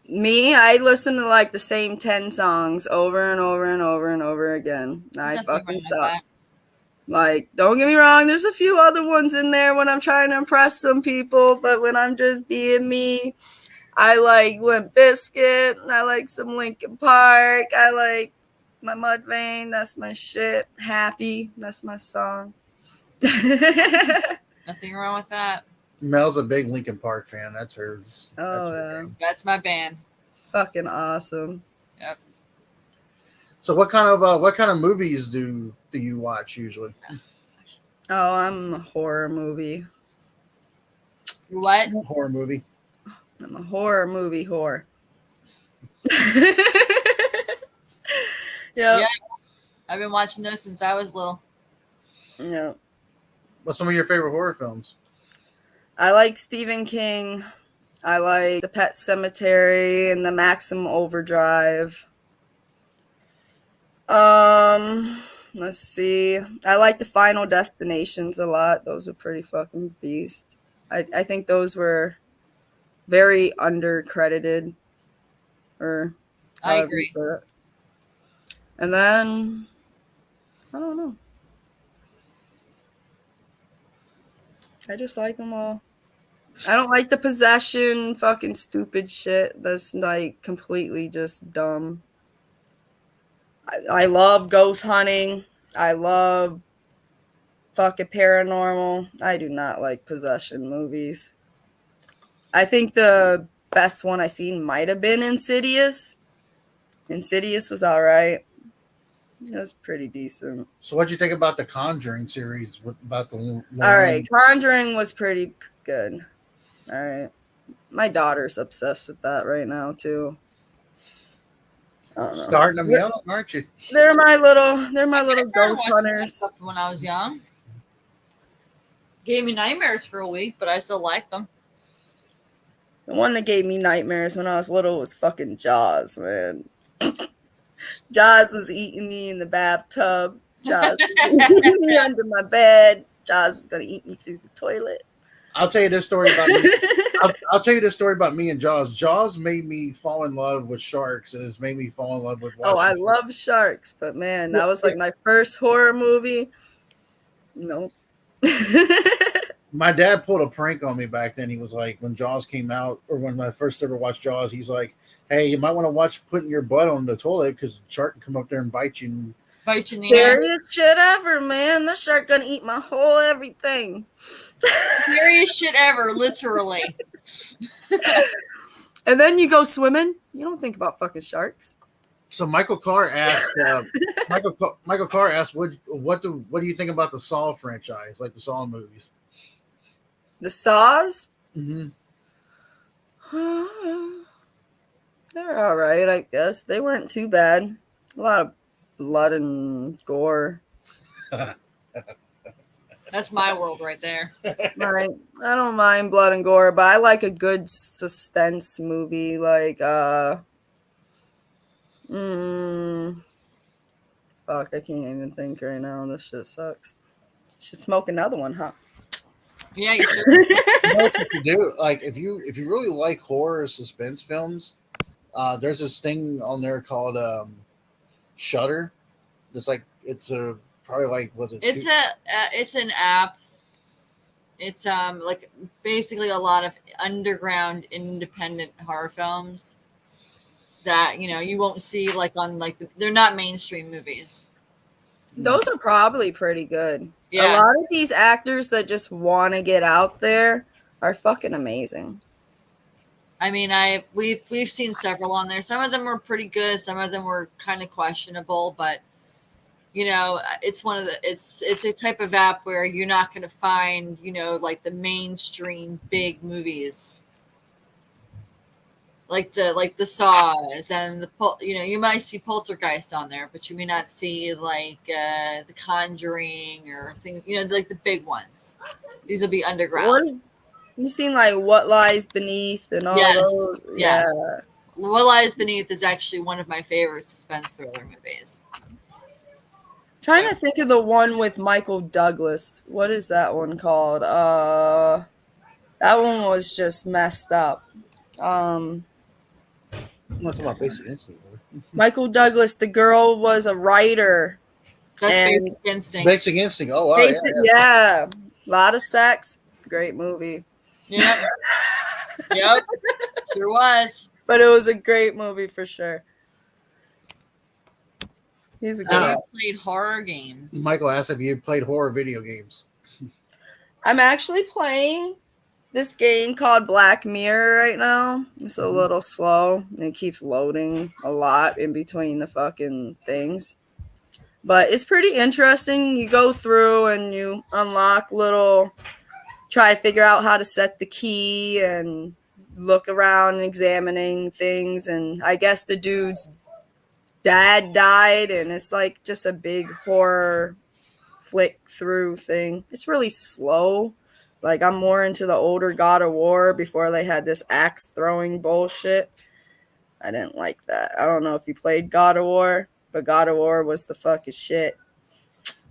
me, I listen to like the same 10 songs over and over and over and over again. I fucking suck. Like, don't get me wrong, there's a few other ones in there when I'm trying to impress some people, but when I'm just being me, I like Limp Bizkit, I like some Linkin Park, I like my Mudvayne, that's my shit. Happy, that's my song. Nothing wrong with that. Mel's a big Linkin Park fan. That's hers. Oh, yeah. That's my band. Fucking awesome. Yep. So what kind of movies do you watch usually? Oh, I'm a horror movie. What? Horror movie. I'm a horror movie whore. Yeah. I've been watching those since I was little. Yeah. What's some of your favorite horror films? I like Stephen King. I like The Pet Cemetery and The Maximum Overdrive. Let's see. I like The Final Destinations a lot. Those are pretty fucking beast. I think those were very undercredited. Or I agree. And then I don't know. I just like them all. I don't like the possession, fucking stupid shit. That's like completely just dumb. I love ghost hunting. I love fucking paranormal. I do not like possession movies. I think the best one I seen might have been Insidious. Insidious was all right. It was pretty decent. So what'd you think about the Conjuring series? About the all right, Conjuring was pretty good. All right, my daughter's obsessed with that right now too. Starting them young, aren't you? They're my little ghost hunters. When I was young, gave me nightmares for a week, but I still liked them. The one that gave me nightmares when I was little was fucking Jaws, man. Jaws was eating me in the bathtub. Jaws was eating me under my bed. Jaws was gonna eat me through the toilet. I'll tell you this story about me. I'll tell you this story about me and Jaws. Jaws made me fall in love with sharks, and it's made me fall in love with watching. Oh, I love sharks, but man, that was like my first horror movie. Nope. My dad pulled a prank on me back then. He was like, when Jaws came out, or when I first ever watched Jaws, he's like, "Hey, you might want to watch putting your butt on the toilet because the shark can come up there and bite you." And bite you in the ass. Scariest shit ever, man. The shark gonna eat my whole everything. Scariest shit ever, literally. And then you go swimming. You don't think about fucking sharks. So Michael Carr asked, Michael Carr asked, what do you think about the Saw franchise, like the Saw movies? The Saws? Mm-hmm. They're all right, I guess. They weren't too bad. A lot of blood and gore. That's my world right there. Right. I don't mind blood and gore, but I like a good suspense movie. Like, fuck, I can't even think right now. This shit sucks. Should smoke another one, huh? Yeah, you should. You know what you could do? Like, if you really like horror suspense films, there's this thing on there called Shudder. It's an app. It's like basically a lot of underground independent horror films that you won't see like on they're not mainstream movies. Those are probably pretty good. Yeah. A lot of these actors that just want to get out there are fucking amazing. I mean, we've seen several on there. Some of them were pretty good. Some of them were kind of questionable, but it's one of the it's a type of app where you're not going to find, like the mainstream big movies, like the Saws and you might see Poltergeist on there, but you may not see like the Conjuring or things, like the big ones. These will be underground. You seen like What Lies Beneath and all Yes, those? yes. Yeah. What Lies Beneath is actually one of my favorite suspense thriller movies. Trying to think of the one with Michael Douglas. What is that one called? That one was just messed up. I'm not talking about Basic Instinct. Michael Douglas, the girl was a writer. That's And Basic Instinct. Basic Instinct. Oh, wow. Yeah. A lot of sex. Great movie. Yep. Yep. Sure was. But it was a great movie for sure. He's a good guy. Played horror games. Michael asked if you played horror video games. I'm actually playing this game called Black Mirror right now. It's a little slow and it keeps loading a lot in between the fucking things. But it's pretty interesting. You go through and you unlock try to figure out how to set the key and look around and examining things. And I guess the dude's dad died and it's like just a big horror flick through thing. It's really slow. Like I'm more into the older God of War before they had this axe throwing bullshit. I didn't like that. I don't know if you played God of War, but God of War was the fucking shit.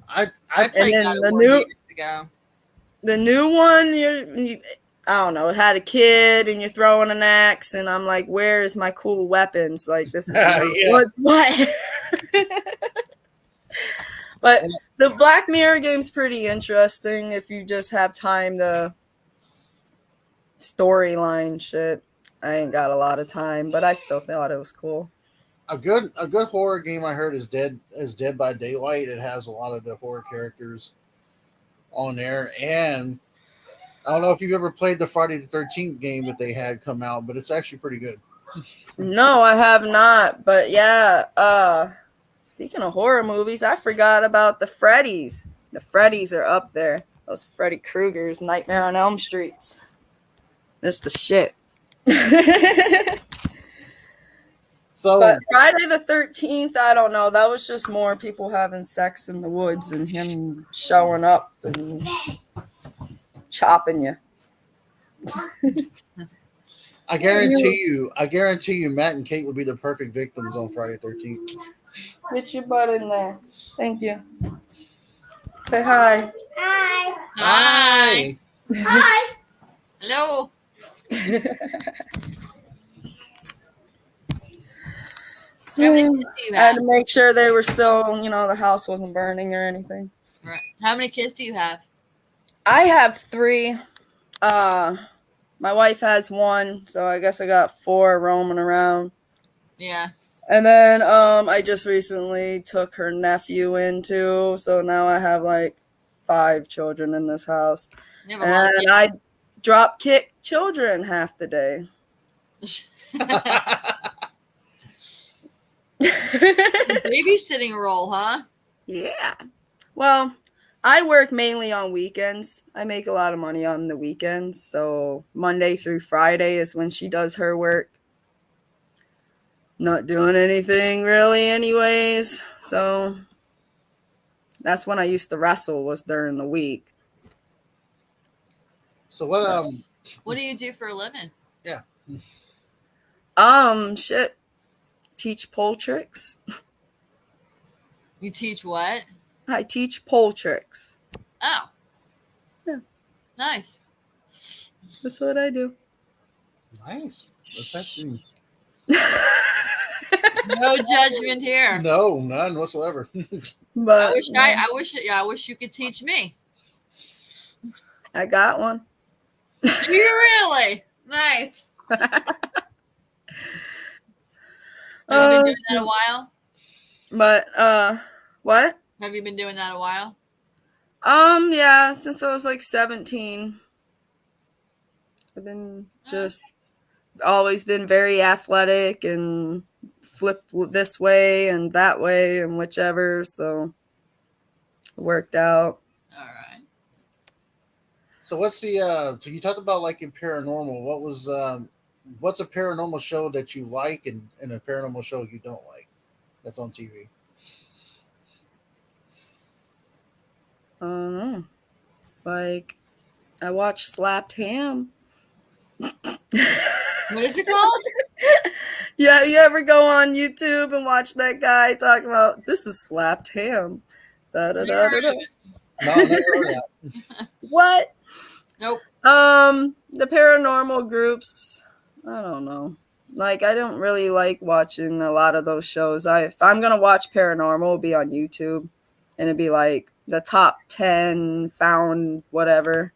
I played God of War years ago. The new one, I don't know, it had a kid and you're throwing an axe and I'm like, where is my cool weapons? Like this is what? But the Black Mirror game's pretty interesting if you just have time to storyline shit. I ain't got a lot of time, but I still thought it was cool. A good horror game I heard is Dead by Daylight. It has a lot of the horror characters on there, and I don't know if you've ever played the Friday the 13th game that they had come out, but it's actually pretty good. No, I have not, but yeah. Speaking of horror movies, I forgot about the Freddys. The Freddys are up there. Those Freddy Krueger's, Nightmare on Elm Streets. That's the shit. But Friday the 13th, I don't know. That was just more people having sex in the woods and him showing up and chopping you. I guarantee you, Matt and Kate would be the perfect victims on Friday the 13th. Get your butt in there. Thank you. Say hi. Hi. Hi. Hi. Hello. How many kids do you have? I had to make sure they were still, the house wasn't burning or anything. Right. How many kids do you have? I have 3. My wife has 1, so I guess I got 4 roaming around. Yeah. And then I just recently took her nephew in too, so now I have like 5 children in this house. And I drop kick children half the day. Babysitting role, huh? Yeah. Well, I work mainly on weekends. I make a lot of money on the weekends, so Monday through Friday is when she does her work. Not doing anything really anyways, so that's when I used to wrestle, was during the week. So what do you do for a living? Yeah. Shit. Teach pole tricks. You teach what? I teach pole tricks. Oh. Yeah. Nice. That's what I do. Nice. What's that mean? No judgment here. No, none whatsoever. But I wish you could teach me. I got one. You really? Nice. Have you been doing that a while? But what? Have you been doing that a while? Yeah, since I was like 17. I've been just always been very athletic and flip this way and that way and whichever. So worked out. All right. So what's the so you talked about like in paranormal, what's a paranormal show that you like and a paranormal show you don't like that's on TV? Like I watched Slapped Ham. What is it called? Yeah, you ever go on YouTube and watch that guy talking about this is slapped ham? Da, da, da, da, da. No, I never heard of that. What? Nope. The paranormal groups, I don't know. Like I don't really like watching a lot of those shows. If I'm gonna watch paranormal, it'll be on YouTube, and it'd be like the top 10 found whatever.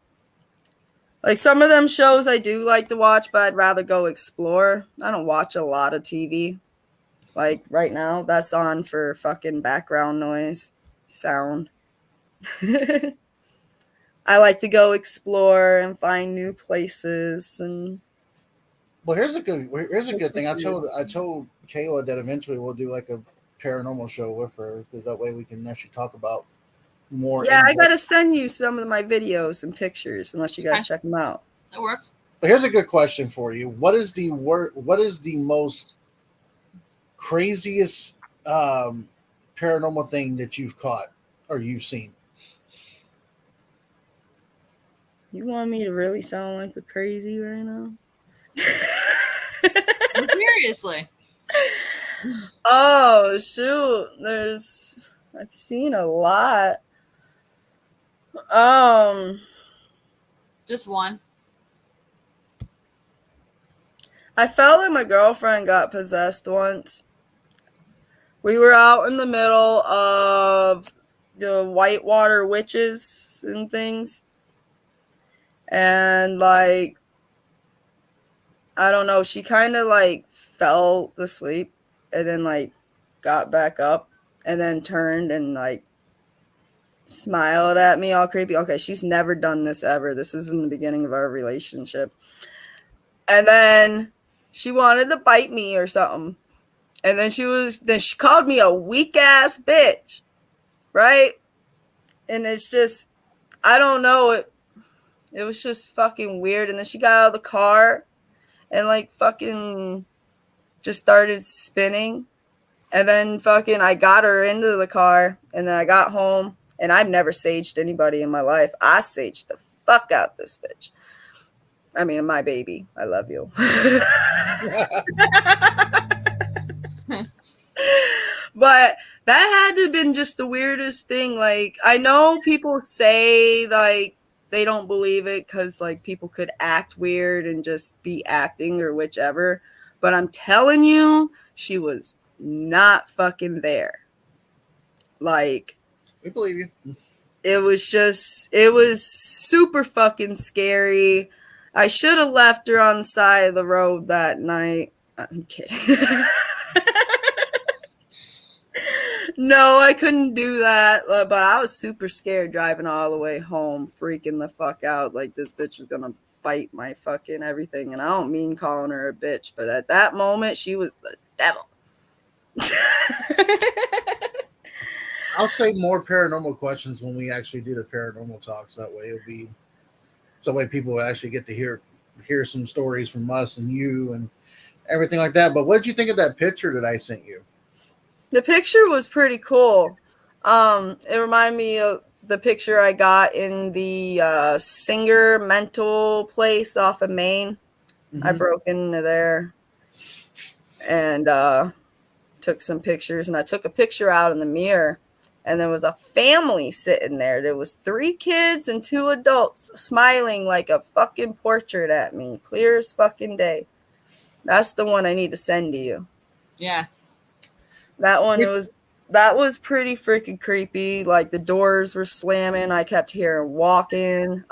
Like some of them shows I do like to watch, but I'd rather go explore. I don't watch a lot of TV. Like right now, that's on for fucking background noise, sound. I like to go explore and find new places and. Well, here's a good thing. I told Kayla that eventually we'll do like a paranormal show with her because that way we can actually talk about more. Yeah, I gotta send you some of my videos and pictures and let you guys check them out. That works. But here's a good question for you. What is the most craziest paranormal thing that you've caught or you've seen? You want me to really sound like a crazy right now? Seriously. Oh shoot. I've seen a lot. Just one. I felt like my girlfriend got possessed once. We were out in the middle of the whitewater witches and things. And like, I don't know, she kind of like fell asleep and then like got back up and then turned and like smiled at me all creepy. Okay, she's never done this ever. This is in the beginning of our relationship. And then she wanted to bite me or something. And then she called me a weak ass bitch. Right? And it's just, I don't know. It was just fucking weird. And then she got out of the car and like fucking just started spinning. And then fucking I got her into the car and then I got home and I've never saged anybody in my life. I saged the fuck out this bitch. I mean, my baby. I love you. But that had to have been just the weirdest thing. Like, I know people say like they don't believe it because like people could act weird and just be acting or whichever. But I'm telling you, she was not fucking there. Like, we believe you. It was super fucking scary. I should have left her on the side of the road that night. I'm kidding. No, I couldn't do that. But I was super scared driving all the way home, freaking the fuck out. Like this bitch was going to bite my fucking everything. And I don't mean calling her a bitch, but at that moment, she was the devil. I'll say more paranormal questions when we actually do the paranormal talks. That way people will actually get to hear some stories from us and you and everything like that. But what did you think of that picture that I sent you? The picture was pretty cool. It reminded me of the picture I got in the Singer Mental place off of Maine. Mm-hmm. I broke into there and took some pictures, and I took a picture out in the mirror, and there was a family sitting there. There was 3 kids and 2 adults smiling like a fucking portrait at me, clear as fucking day. That's the one I need to send to you. Yeah. That one that was pretty freaking creepy. Like the doors were slamming. I kept hearing walking.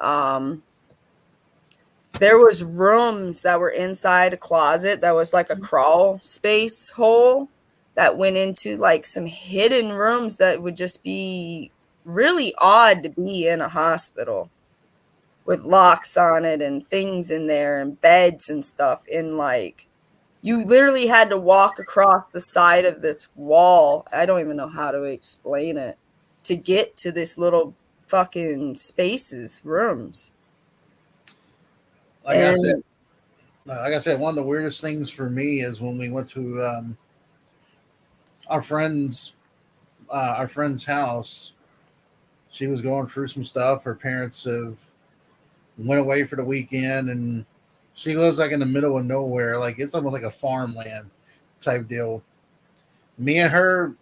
There was rooms that were inside a closet that was like a crawl space hole that went into like some hidden rooms that would just be really odd to be in a hospital with locks on it and things in there and beds and stuff. In like, you literally had to walk across the side of this wall. I don't even know how to explain it to get to this little fucking spaces, rooms. Like I said, one of the weirdest things for me is when we went to our friend's house. She was going through some stuff. Her parents went away for the weekend, and she lives like in the middle of nowhere. Like it's almost like a farmland type deal. Me and her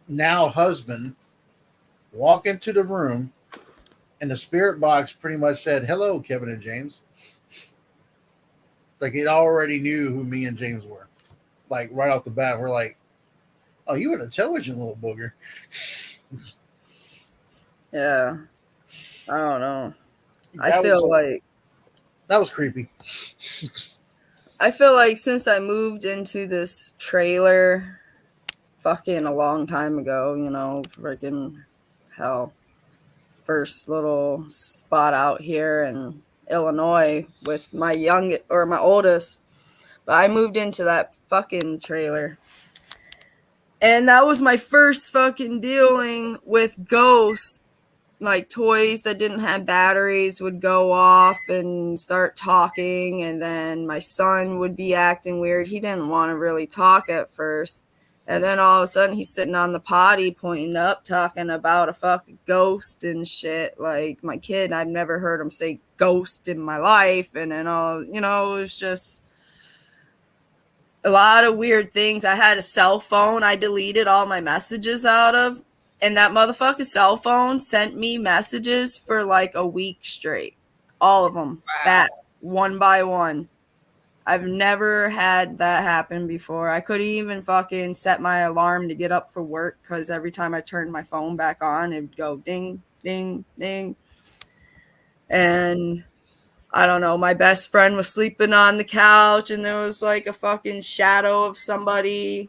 now husband walk into the room, and the spirit box pretty much said, "Hello, Kevin and James." Like it already knew who me and James were. Like right off the bat, we're like, "Oh, you an intelligent little booger." Yeah. I don't know. That was creepy. I feel like since I moved into this trailer fucking a long time ago, freaking hell, first little spot out here in Illinois with my oldest, but I moved into that fucking trailer. And that was my first fucking dealing with ghosts. Like toys that didn't have batteries would go off and start talking, and then my son would be acting weird. He didn't want to really talk at first, and then all of a sudden he's sitting on the potty pointing up talking about a fucking ghost and shit. Like my kid, I've never heard him say ghost in my life. And then it was just a lot of weird things. I had a cell phone I deleted all my messages out of. And that motherfucking cell phone sent me messages for like a week straight. All of them. Wow. Back one by one. I've never had that happen before. I couldn't even fucking set my alarm to get up for work because every time I turned my phone back on, it would go ding, ding, ding. And I don't know, my best friend was sleeping on the couch and there was like a fucking shadow of somebody.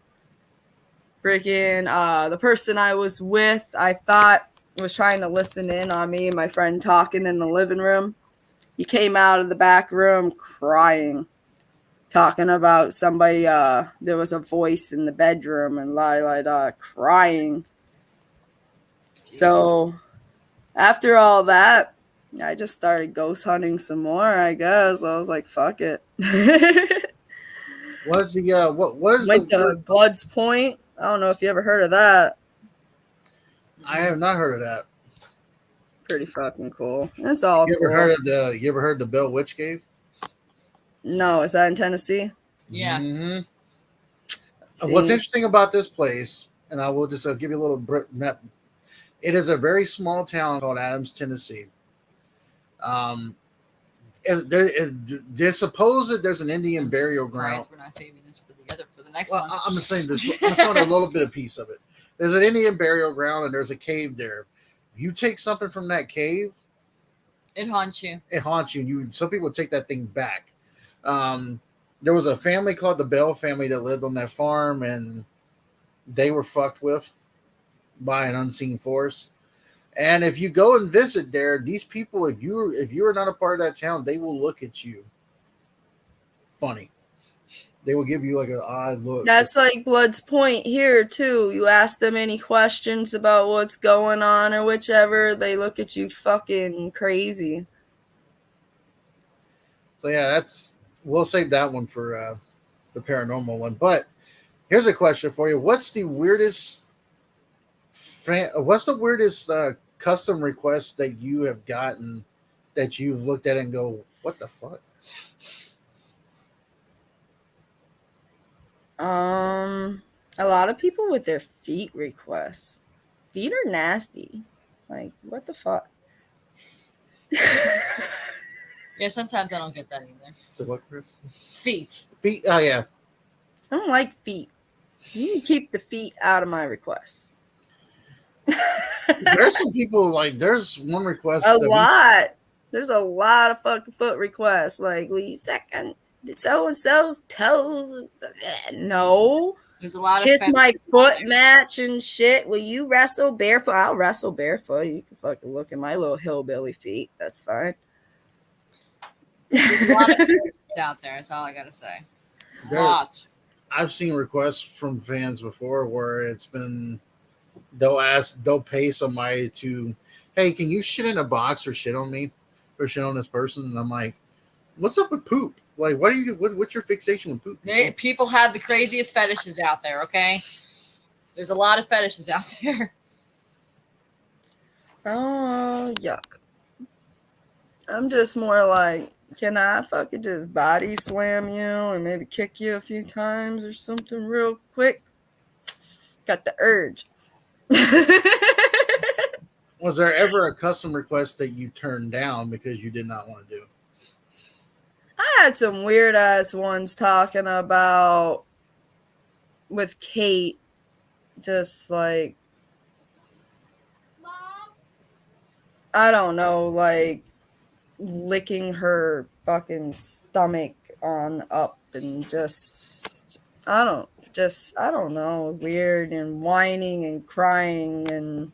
Freaking the person I was with, I thought was trying to listen in on me and my friend talking in the living room. He came out of the back room crying, talking about somebody. There was a voice in the bedroom and crying. So after all that, I just started ghost hunting some more. I guess I was like, "Fuck it." What's the what is Went the to Blood's Point. I don't know if you ever heard of that. I have not heard of that. Pretty fucking cool. It's all You cool. ever heard the Bell Witch Cave? No, is that in Tennessee? Yeah. Mm-hmm. What's interesting about this place, and I will just give you a little map. It is a very small town called Adams, Tennessee. There's supposed that there's an Indian burial ground. We're not saving this for the next Well, one. I'm just saying this. I'm just showing a little bit of piece of it. There's an Indian burial ground, and there's a cave there. If you take something from that cave, It haunts you. It haunts you. Some people take that thing back. There was a family called the Bell family that lived on that farm, and they were fucked with by an unseen force. And if you go and visit there, these people, if you are not a part of that town, they will look at you funny. They will give you like an odd look. That's like Blood's Point here too. You ask them any questions about what's going on or whichever, they look at you fucking crazy. So yeah, we'll save that one for the paranormal one. But here's a question for you: What's the weirdest custom request that you have gotten that you've looked at and go, "What the fuck"? A lot of people with their feet requests. Feet are nasty. Like, what the fuck? Yeah, sometimes I don't get that either. The what, Chris? Feet. Feet. Oh yeah. I don't like feet. You can keep the feet out of my requests. There's some people there's one request. There's a lot of fucking foot requests. Like, will you second so and so's toes? No. There's a lot of Kiss my foot match and shit. Will you wrestle barefoot? I'll wrestle barefoot. You can fucking look at my little hillbilly feet. That's fine. There's a lot of questions out there. That's all I gotta say. A lot. I've seen requests from fans before where it's been they'll pay somebody to, hey, can you shit in a box or shit on me or shit on this person? And I'm like, what's up with poop? Like, what's your fixation with poop? People have the craziest fetishes out there, okay? There's a lot of fetishes out there. Oh, yuck. I'm just more like, can I fucking just body slam you and maybe kick you a few times or something real quick? Got the urge. Was there ever a custom request that you turned down because you did not want to do? I had some weird ass ones talking about with Kate, just like, I don't know, like licking her fucking stomach on up and I don't know, weird and whining and crying and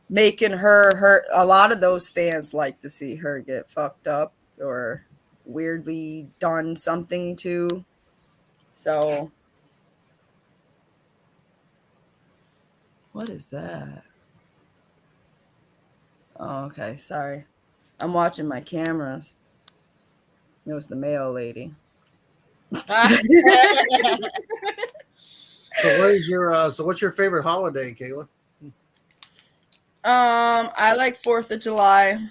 making her hurt. A lot of those fans like to see her get fucked up or weirdly done something to. So what is that? Oh, okay, sorry. I'm watching my cameras. It was the mail lady. So what's your favorite holiday, Kayla? I like 4th of July.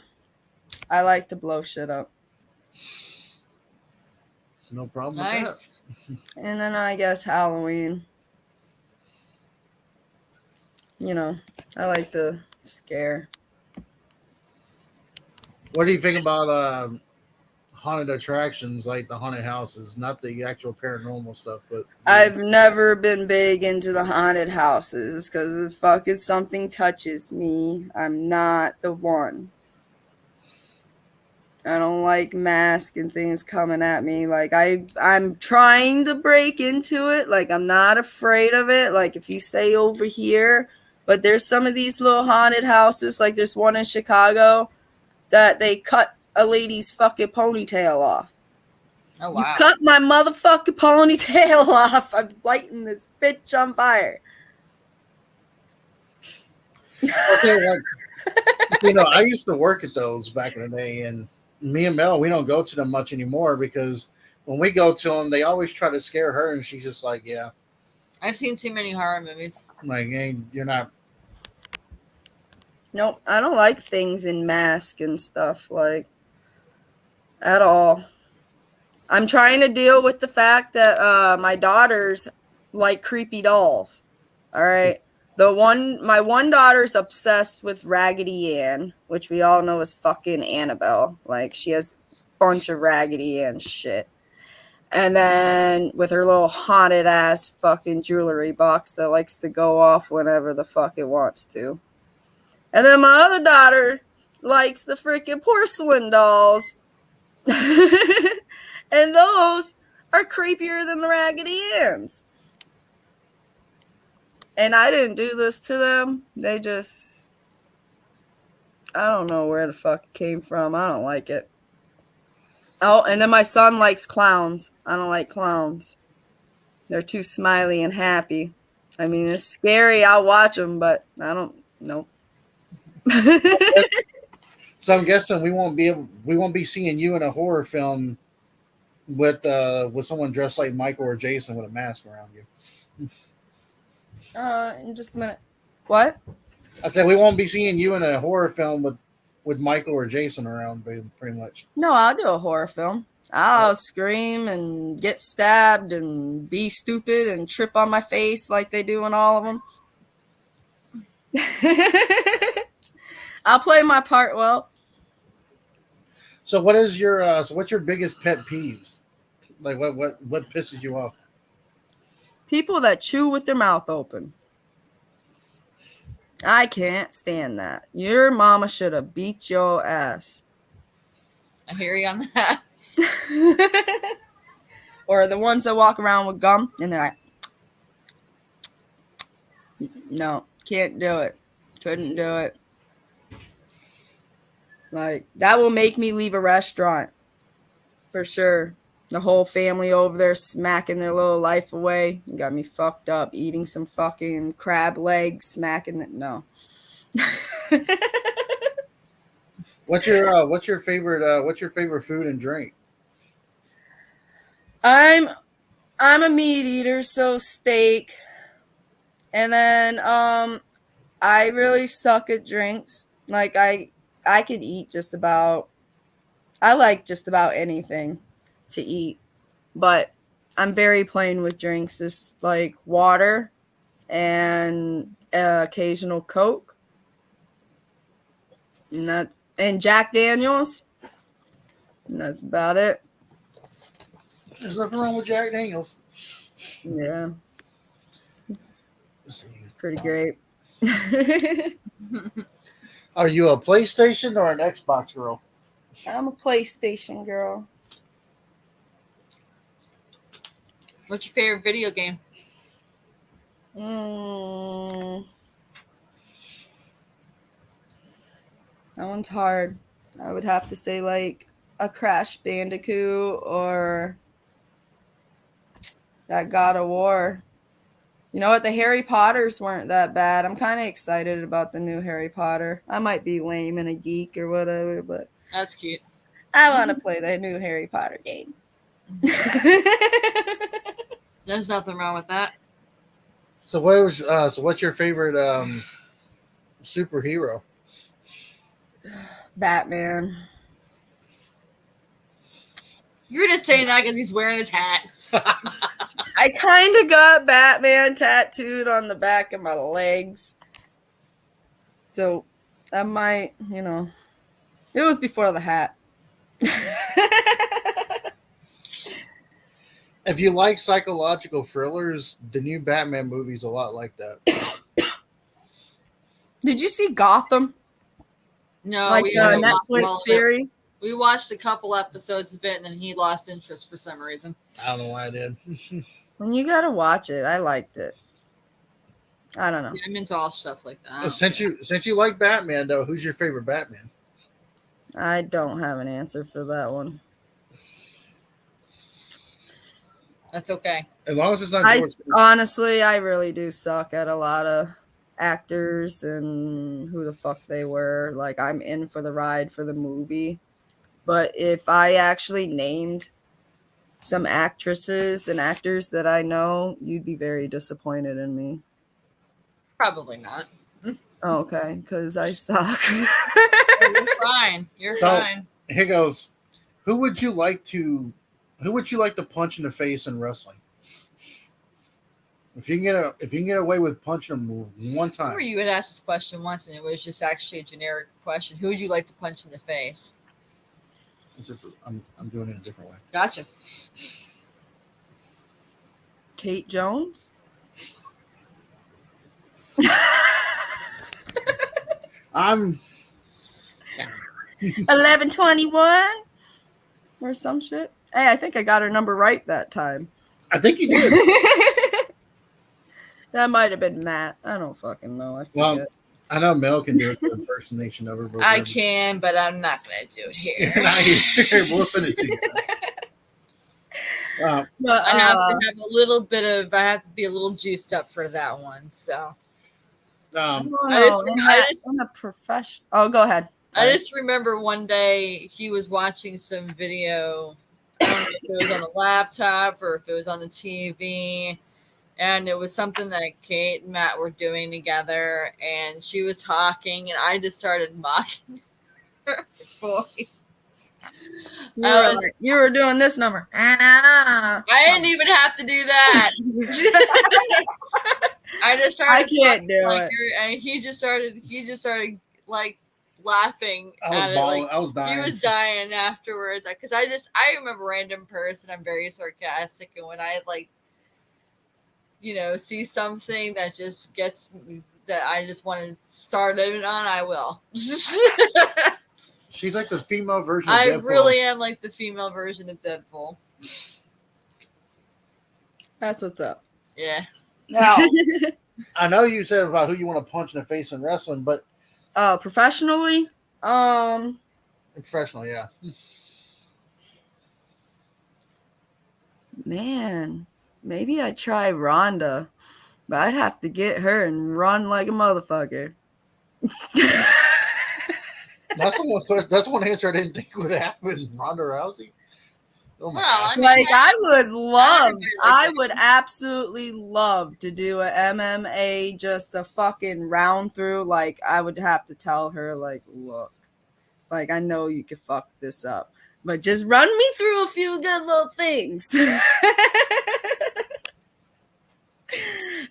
I like to blow shit up. No problem Nice. with And then I guess Halloween. You know, I like the scare. that. What do you think about haunted attractions like the haunted houses? Not the actual paranormal stuff, but I've never been big into the haunted houses because if fucking something touches me, I'm not the one. I don't like masks and things coming at me. Like I'm trying to break into it. Like I'm not afraid of it. Like if you stay over here, but there's some of these little haunted houses. Like there's one in Chicago that they cut a lady's fucking ponytail off. Oh, wow. You cut my motherfucking ponytail off. I'm lighting this bitch on fire. Okay, I used to work at those back in the day, and me and Mel, we don't go to them much anymore because when we go to them, they always try to scare her, and she's just like, "Yeah." I've seen too many horror movies. Like, hey, you're not. Nope, I don't like things in mask and stuff like at all. I'm trying to deal with the fact that my daughters like creepy dolls. All right. My one daughter's obsessed with Raggedy Ann, which we all know is fucking Annabelle. Like she has a bunch of Raggedy Ann shit. And then with her little haunted ass fucking jewelry box that likes to go off whenever the fuck it wants to. And then my other daughter likes the freaking porcelain dolls. And those are creepier than the Raggedy Anns. And I didn't do this to them. They just, I don't know where the fuck it came from. I don't like it. Oh, and then my son likes clowns. I don't like clowns. They're too smiley and happy. I mean, it's scary. I'll watch them, but I don't, nope. So I'm guessing we won't be seeing you in a horror film with someone dressed like Michael or Jason with a mask around you. In just a minute. What? I said we won't be seeing you in a horror film with Michael or Jason around, pretty much. No, I'll do a horror film. I'll scream and get stabbed and be stupid and trip on my face like they do in all of them. I'll play my part well. So what's your biggest pet peeves? Like what pisses you off? People that chew with their mouth open. I can't stand that. Your mama should have beat your ass. I hear you on that. Or the ones that walk around with gum and they're like, no, can't do it. Couldn't do it. Like, that will make me leave a restaurant. For sure. The whole family over there smacking their little life away. You got me fucked up eating some fucking crab legs, smacking it. No. What's your favorite food and drink? I'm a meat eater, so steak. And then I really suck at drinks. Like I could eat just about I like just about anything to eat. But I'm very plain with drinks. It's like water and occasional Coke. And Jack Daniels. And that's about it. There's nothing wrong with Jack Daniels. Yeah, Let's see. pretty great. Are you a PlayStation or an Xbox girl? I'm a PlayStation girl. What's your favorite video game? That one's hard. I would have to say like a Crash Bandicoot or that God of War. You know what? The Harry Potters weren't that bad. I'm kind of excited about the new Harry Potter. I might be lame and a geek or whatever, but That's cute. I want to play the new Harry Potter game. There's nothing wrong with that. So what's your favorite superhero? Batman. You're just saying that because he's wearing his hat. I kind of got Batman tattooed on the back of my legs. So I might, it was before the hat. If you like psychological thrillers, the new Batman movie's a lot like that. Did you see Gotham? No, Like we the haven't watched all Netflix of it. series? We watched a couple episodes of it, and then he lost interest for some reason. I don't know why I did. When you gotta watch it. I liked it. I don't know. Yeah, I'm into all stuff like that. Since you like Batman though, who's your favorite Batman? I don't have an answer for that one. That's okay. As long as it's not Honestly, I really do suck at a lot of actors and who the fuck they were. Like, I'm in for the ride for the movie. But if I actually named some actresses and actors that I know, you'd be very disappointed in me. Probably not. Okay, because I suck. You're fine. You're fine. Here goes. Who would you like to punch in the face in wrestling? If you can get away with punching them one time. I remember you had asked this question once, and it was just actually a generic question. Who would you like to punch in the face? I'm doing it a different way. Gotcha. Kate Jones? I'm 1121 or some shit. Hey, I think I got her number right that time. I think you did. That might have been Matt. I don't fucking know. I forget. Well, I know Mel can do the impersonation of her. But I can, but I'm not going to do it here. We'll send it to you. But, I have to have a little bit of. I have to be a little juiced up for that one. So. I'm a professional. Oh, go ahead. Sorry. I just remember one day he was watching some video. I don't know if it was on the laptop or if it was on the TV. And it was something that Kate and Matt were doing together. And she was talking, and I just started mocking her voice. You were doing this number. I didn't even have to do that. I just started. I can't do like it. And he just started like laughing at it. Like, I was dying. He was dying afterwards because I am a random person. I'm very sarcastic, and when I see something that just gets me, that I just want to start it on, I will. She's like the female version of I Deadpool. really am like the female version of Deadpool. That's what's up. Yeah. Now, I know you said about who you want to punch in the face in wrestling, but professionally, professional, yeah. Man, maybe I'd try Rhonda, but I'd have to get her and run like a motherfucker. That's the one question. That's one answer I didn't think would happen. Ronda Rousey. Oh my Well, god! I mean, Like I I would absolutely love to do a MMA, just a fucking round through. Like I would have to tell her, like, look, like I know you could fuck this up, but just run me through a few good little things.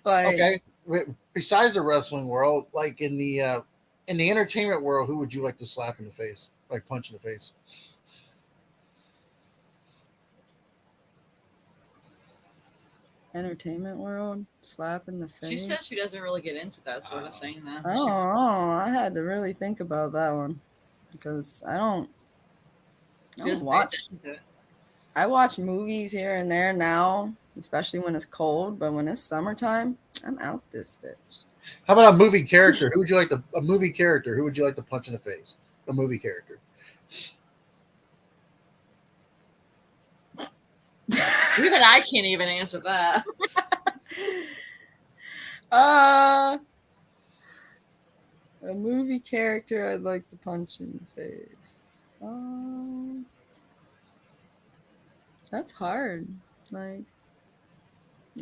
Like, Okay. Besides the wrestling world, like in the entertainment world, who would you like to slap in the face, like punch in the face? entertainment world, slap in the face. She says she doesn't really get into that sort of thing, though. Oh, I had to really think about that one because I don't doesn't pay watch. attention to it. I watch movies here and there now, especially when it's cold. But when it's summertime, I'm out this bitch. How about a movie character? Who would you like to a movie character? Who would you like to punch in the face? A movie character. Even I can't even answer that. A movie character I'd like to punch in the face. That's hard. Like,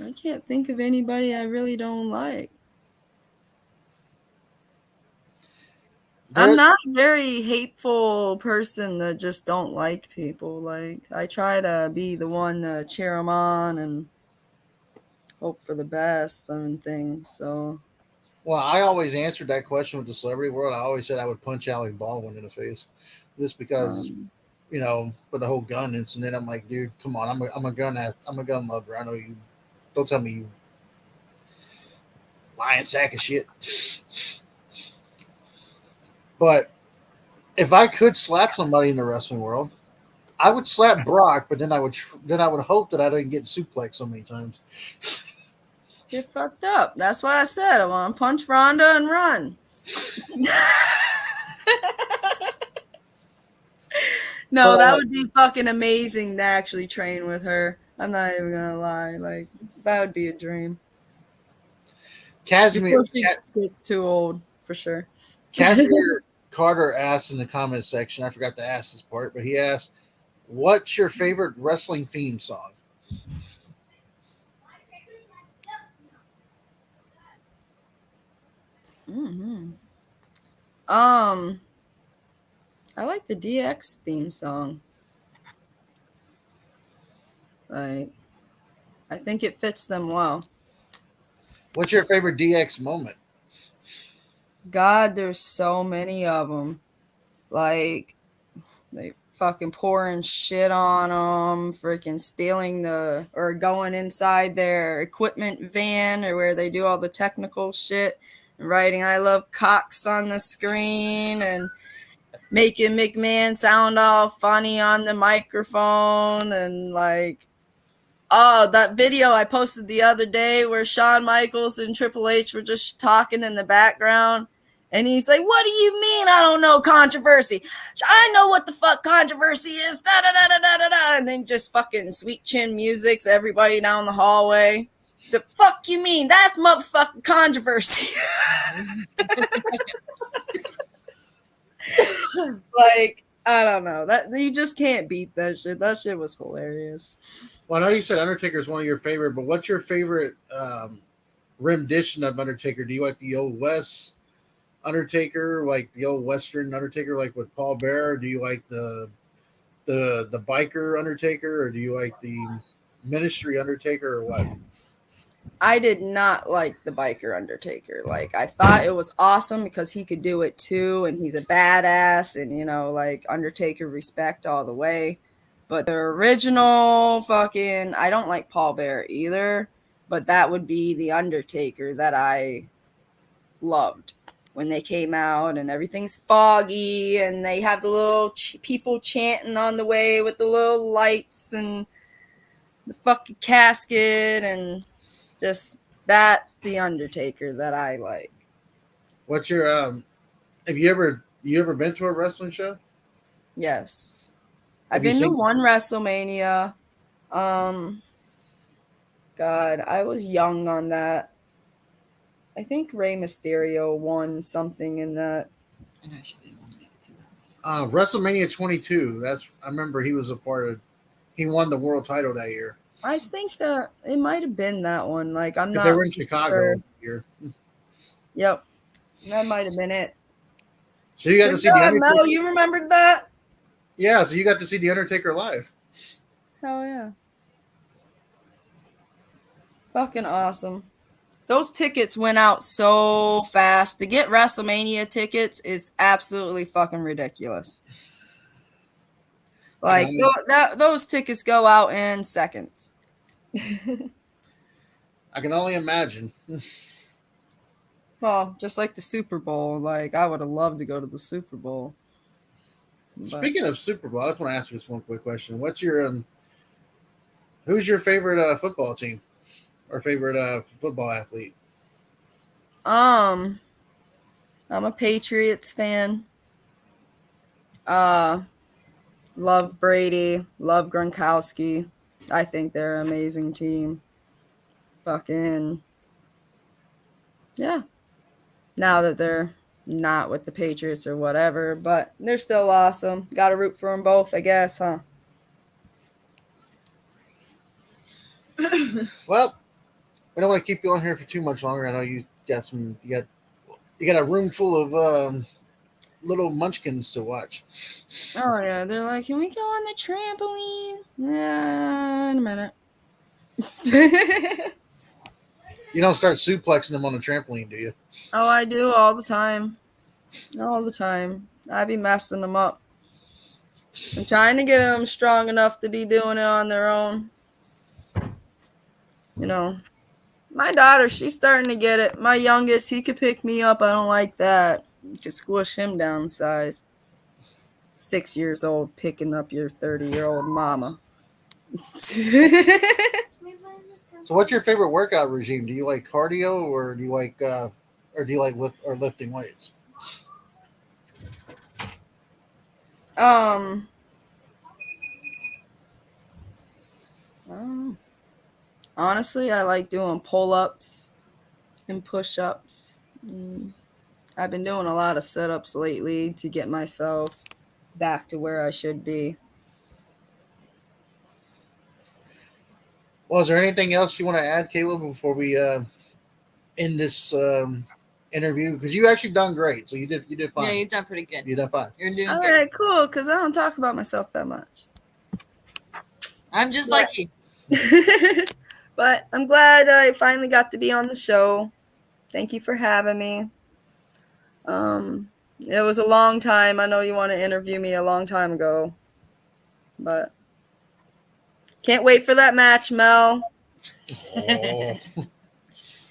I can't think of anybody I really don't like. I'm not a very hateful person that just don't like people. Like, I try to be the one to cheer them on and hope for the best and things. So, Well, I always answered that question with the celebrity world. I always said I would punch Alec Baldwin in the face, just because with the whole gun incident. I'm like, dude, come on, I'm a gun lover. I know you. Don't tell me you lying sack of shit. But if I could slap somebody in the wrestling world, I would slap Brock, but then I would hope that I didn't get suplexed so many times. get fucked up. That's why I said I want to punch Rhonda and run. No, that would be fucking amazing to actually train with her. I'm not even gonna lie. Like, that would be a dream. Casimir gets too old for sure. Casimir Carter asked in the comment section. I forgot to ask this part, but he asked, "What's your favorite wrestling theme song?" Mm-hmm. I like the DX theme song. Like, I think it fits them well. What's your favorite DX moment? God, there's so many of them. Like, they fucking pouring shit on them, freaking stealing or going inside their equipment van or where they do all the technical shit and writing "I love cocks" on the screen and making McMahon sound all funny on the microphone. And like, oh, that video I posted the other day where Shawn Michaels and Triple H were just talking in the background. And he's like, "What do you mean I don't know controversy? I know what the fuck controversy is." Da, da, da, da, da, da, da. And then just fucking sweet chin music's everybody down the hallway. The fuck you mean? That's motherfucking controversy. Like, I don't know. That you just can't beat that shit. That shit was hilarious. Well, I know you said Undertaker is one of your favorite, but what's your favorite rendition of Undertaker? Do you like the old West Undertaker, like the old Western Undertaker, like with Paul Bearer? Or do you like the biker Undertaker, or do you like the Ministry Undertaker, or what? I did not like the biker Undertaker. Like, I thought it was awesome because he could do it too, and he's a badass, and like Undertaker respect all the way. But the original fucking, I don't like Paul Bearer either, but that would be the Undertaker that I loved when they came out, and everything's foggy, and they have the little people chanting on the way with the little lights and the fucking casket, and just that's the Undertaker that I like. What's your have you ever been to a wrestling show? Yes. I've been to one WrestleMania. God, I was young on that. I think Rey Mysterio won something in that. I know she didn't want to make it 2 hours. WrestleMania 22. I remember he was a part of. He won the world title that year I think that it might have been that one. Like, I'm because they not were in Chicago sure. here. Yep, that might have been it. So you got So, to see the God, Undertaker. Mel, you remembered that? Yeah, so you got to see the Undertaker live. Hell yeah. Fucking awesome. Those tickets went out so fast. To get WrestleMania tickets is absolutely fucking ridiculous. Like, those tickets go out in seconds. I can only imagine. Well, just like the Super Bowl. Like, I would have loved to go to the Super Bowl. But Speaking of Super Bowl, I just want to ask you just one quick question. What's your who's your favorite football team or favorite football athlete? I'm a Patriots fan. Love Brady, love Gronkowski. I think they're an amazing team. Fucking yeah. Now that they're not with the Patriots or whatever, but they're still awesome. Got to root for them both, I guess, huh? Well, we don't want to keep you on here for too much longer. I know you got a room full of little munchkins to watch. Oh yeah, they're like, can we go on the trampoline? Yeah, in a minute. You don't start suplexing them on the trampoline, do you? Oh, I do all the time. All the time. I be messing them up. I'm trying to get them strong enough to be doing it on their own. You know, my daughter, she's starting to get it. My youngest, he could pick me up. I don't like that. You could squish him down size. 6 years old, picking up your 30-year-old mama. So, what's your favorite workout regime? Do you like cardio, or do you like lifting weights? Um, oh, honestly, I like doing pull-ups and push-ups. I've been doing a lot of sit-ups lately to get myself back to where I should be. Well, is there anything else you want to add, Caleb, before we end this interview? Because you actually done great. So you did fine. Yeah, you've done pretty good. You done fine. You're doing All good. right, cool, because I don't talk about myself that much. I'm just like you. But I'm glad I finally got to be on the show. Thank you for having me. It was a long time. I know you want to interview me a long time ago, but can't wait for that match, Mel. Oh.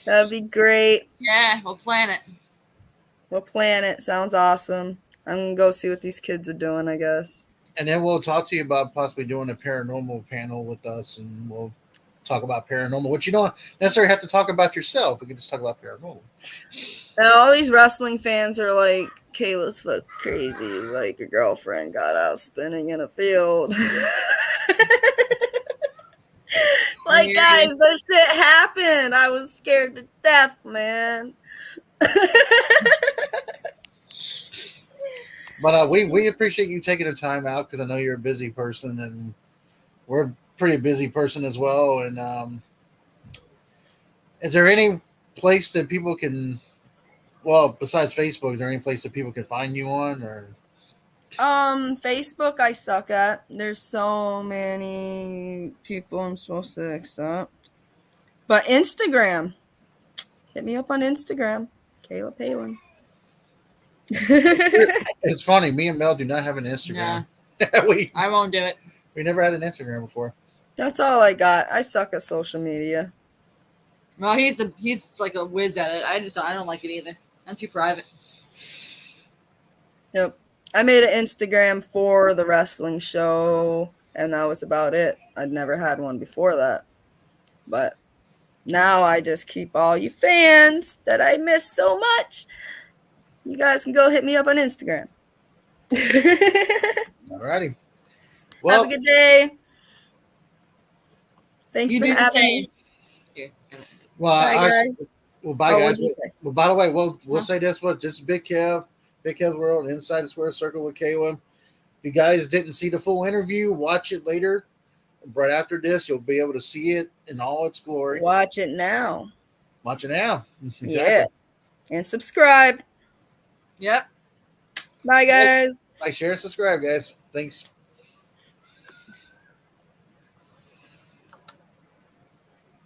That'd be great. Yeah, we'll plan it. We'll plan it. Sounds awesome. I'm gonna go see what these kids are doing, I guess. And then we'll talk to you about possibly doing a paranormal panel with us, and we'll talk about paranormal, which you don't necessarily have to talk about yourself. We can just talk about paranormal. Now, all these wrestling fans are like, Kayla's fuck crazy. Like, your girlfriend got out spinning in a field. Like, guys, that shit happened. I was scared to death, man. But we appreciate you taking the time out because I know you're a busy person, and we're a pretty busy person as well. And is there any place that people can, well, besides Facebook, is there any place that people can find you on? Or Facebook I suck at. There's so many people I'm supposed to accept. But Instagram. Hit me up on Instagram. Kayla Palin. It's funny, me and Mel do not have an Instagram. Nah, I won't do it. We never had an Instagram before. That's all I got. I suck at social media. Well, he's like a whiz at it. I don't like it either. I'm too private. Yep. I made an Instagram for the wrestling show, and that was about it. I'd never had one before that. But now I just keep all you fans that I miss so much. You guys can go hit me up on Instagram. Alrighty. Well, have a good day. Thanks You for do the having same. me. Well, Bye, guys. well, bye, Oh, guys. what'd you say? Well, by the way, we'll Huh? say this one. This is Big Kev's World, Inside the Square Circle with Kayla. If you guys didn't see the full interview, watch it later. Right after this, you'll be able to see it in all its glory. Watch it now. Watch it now. Exactly. Yeah. And subscribe. Yep. Bye, guys. Like, share, and subscribe, guys. Thanks.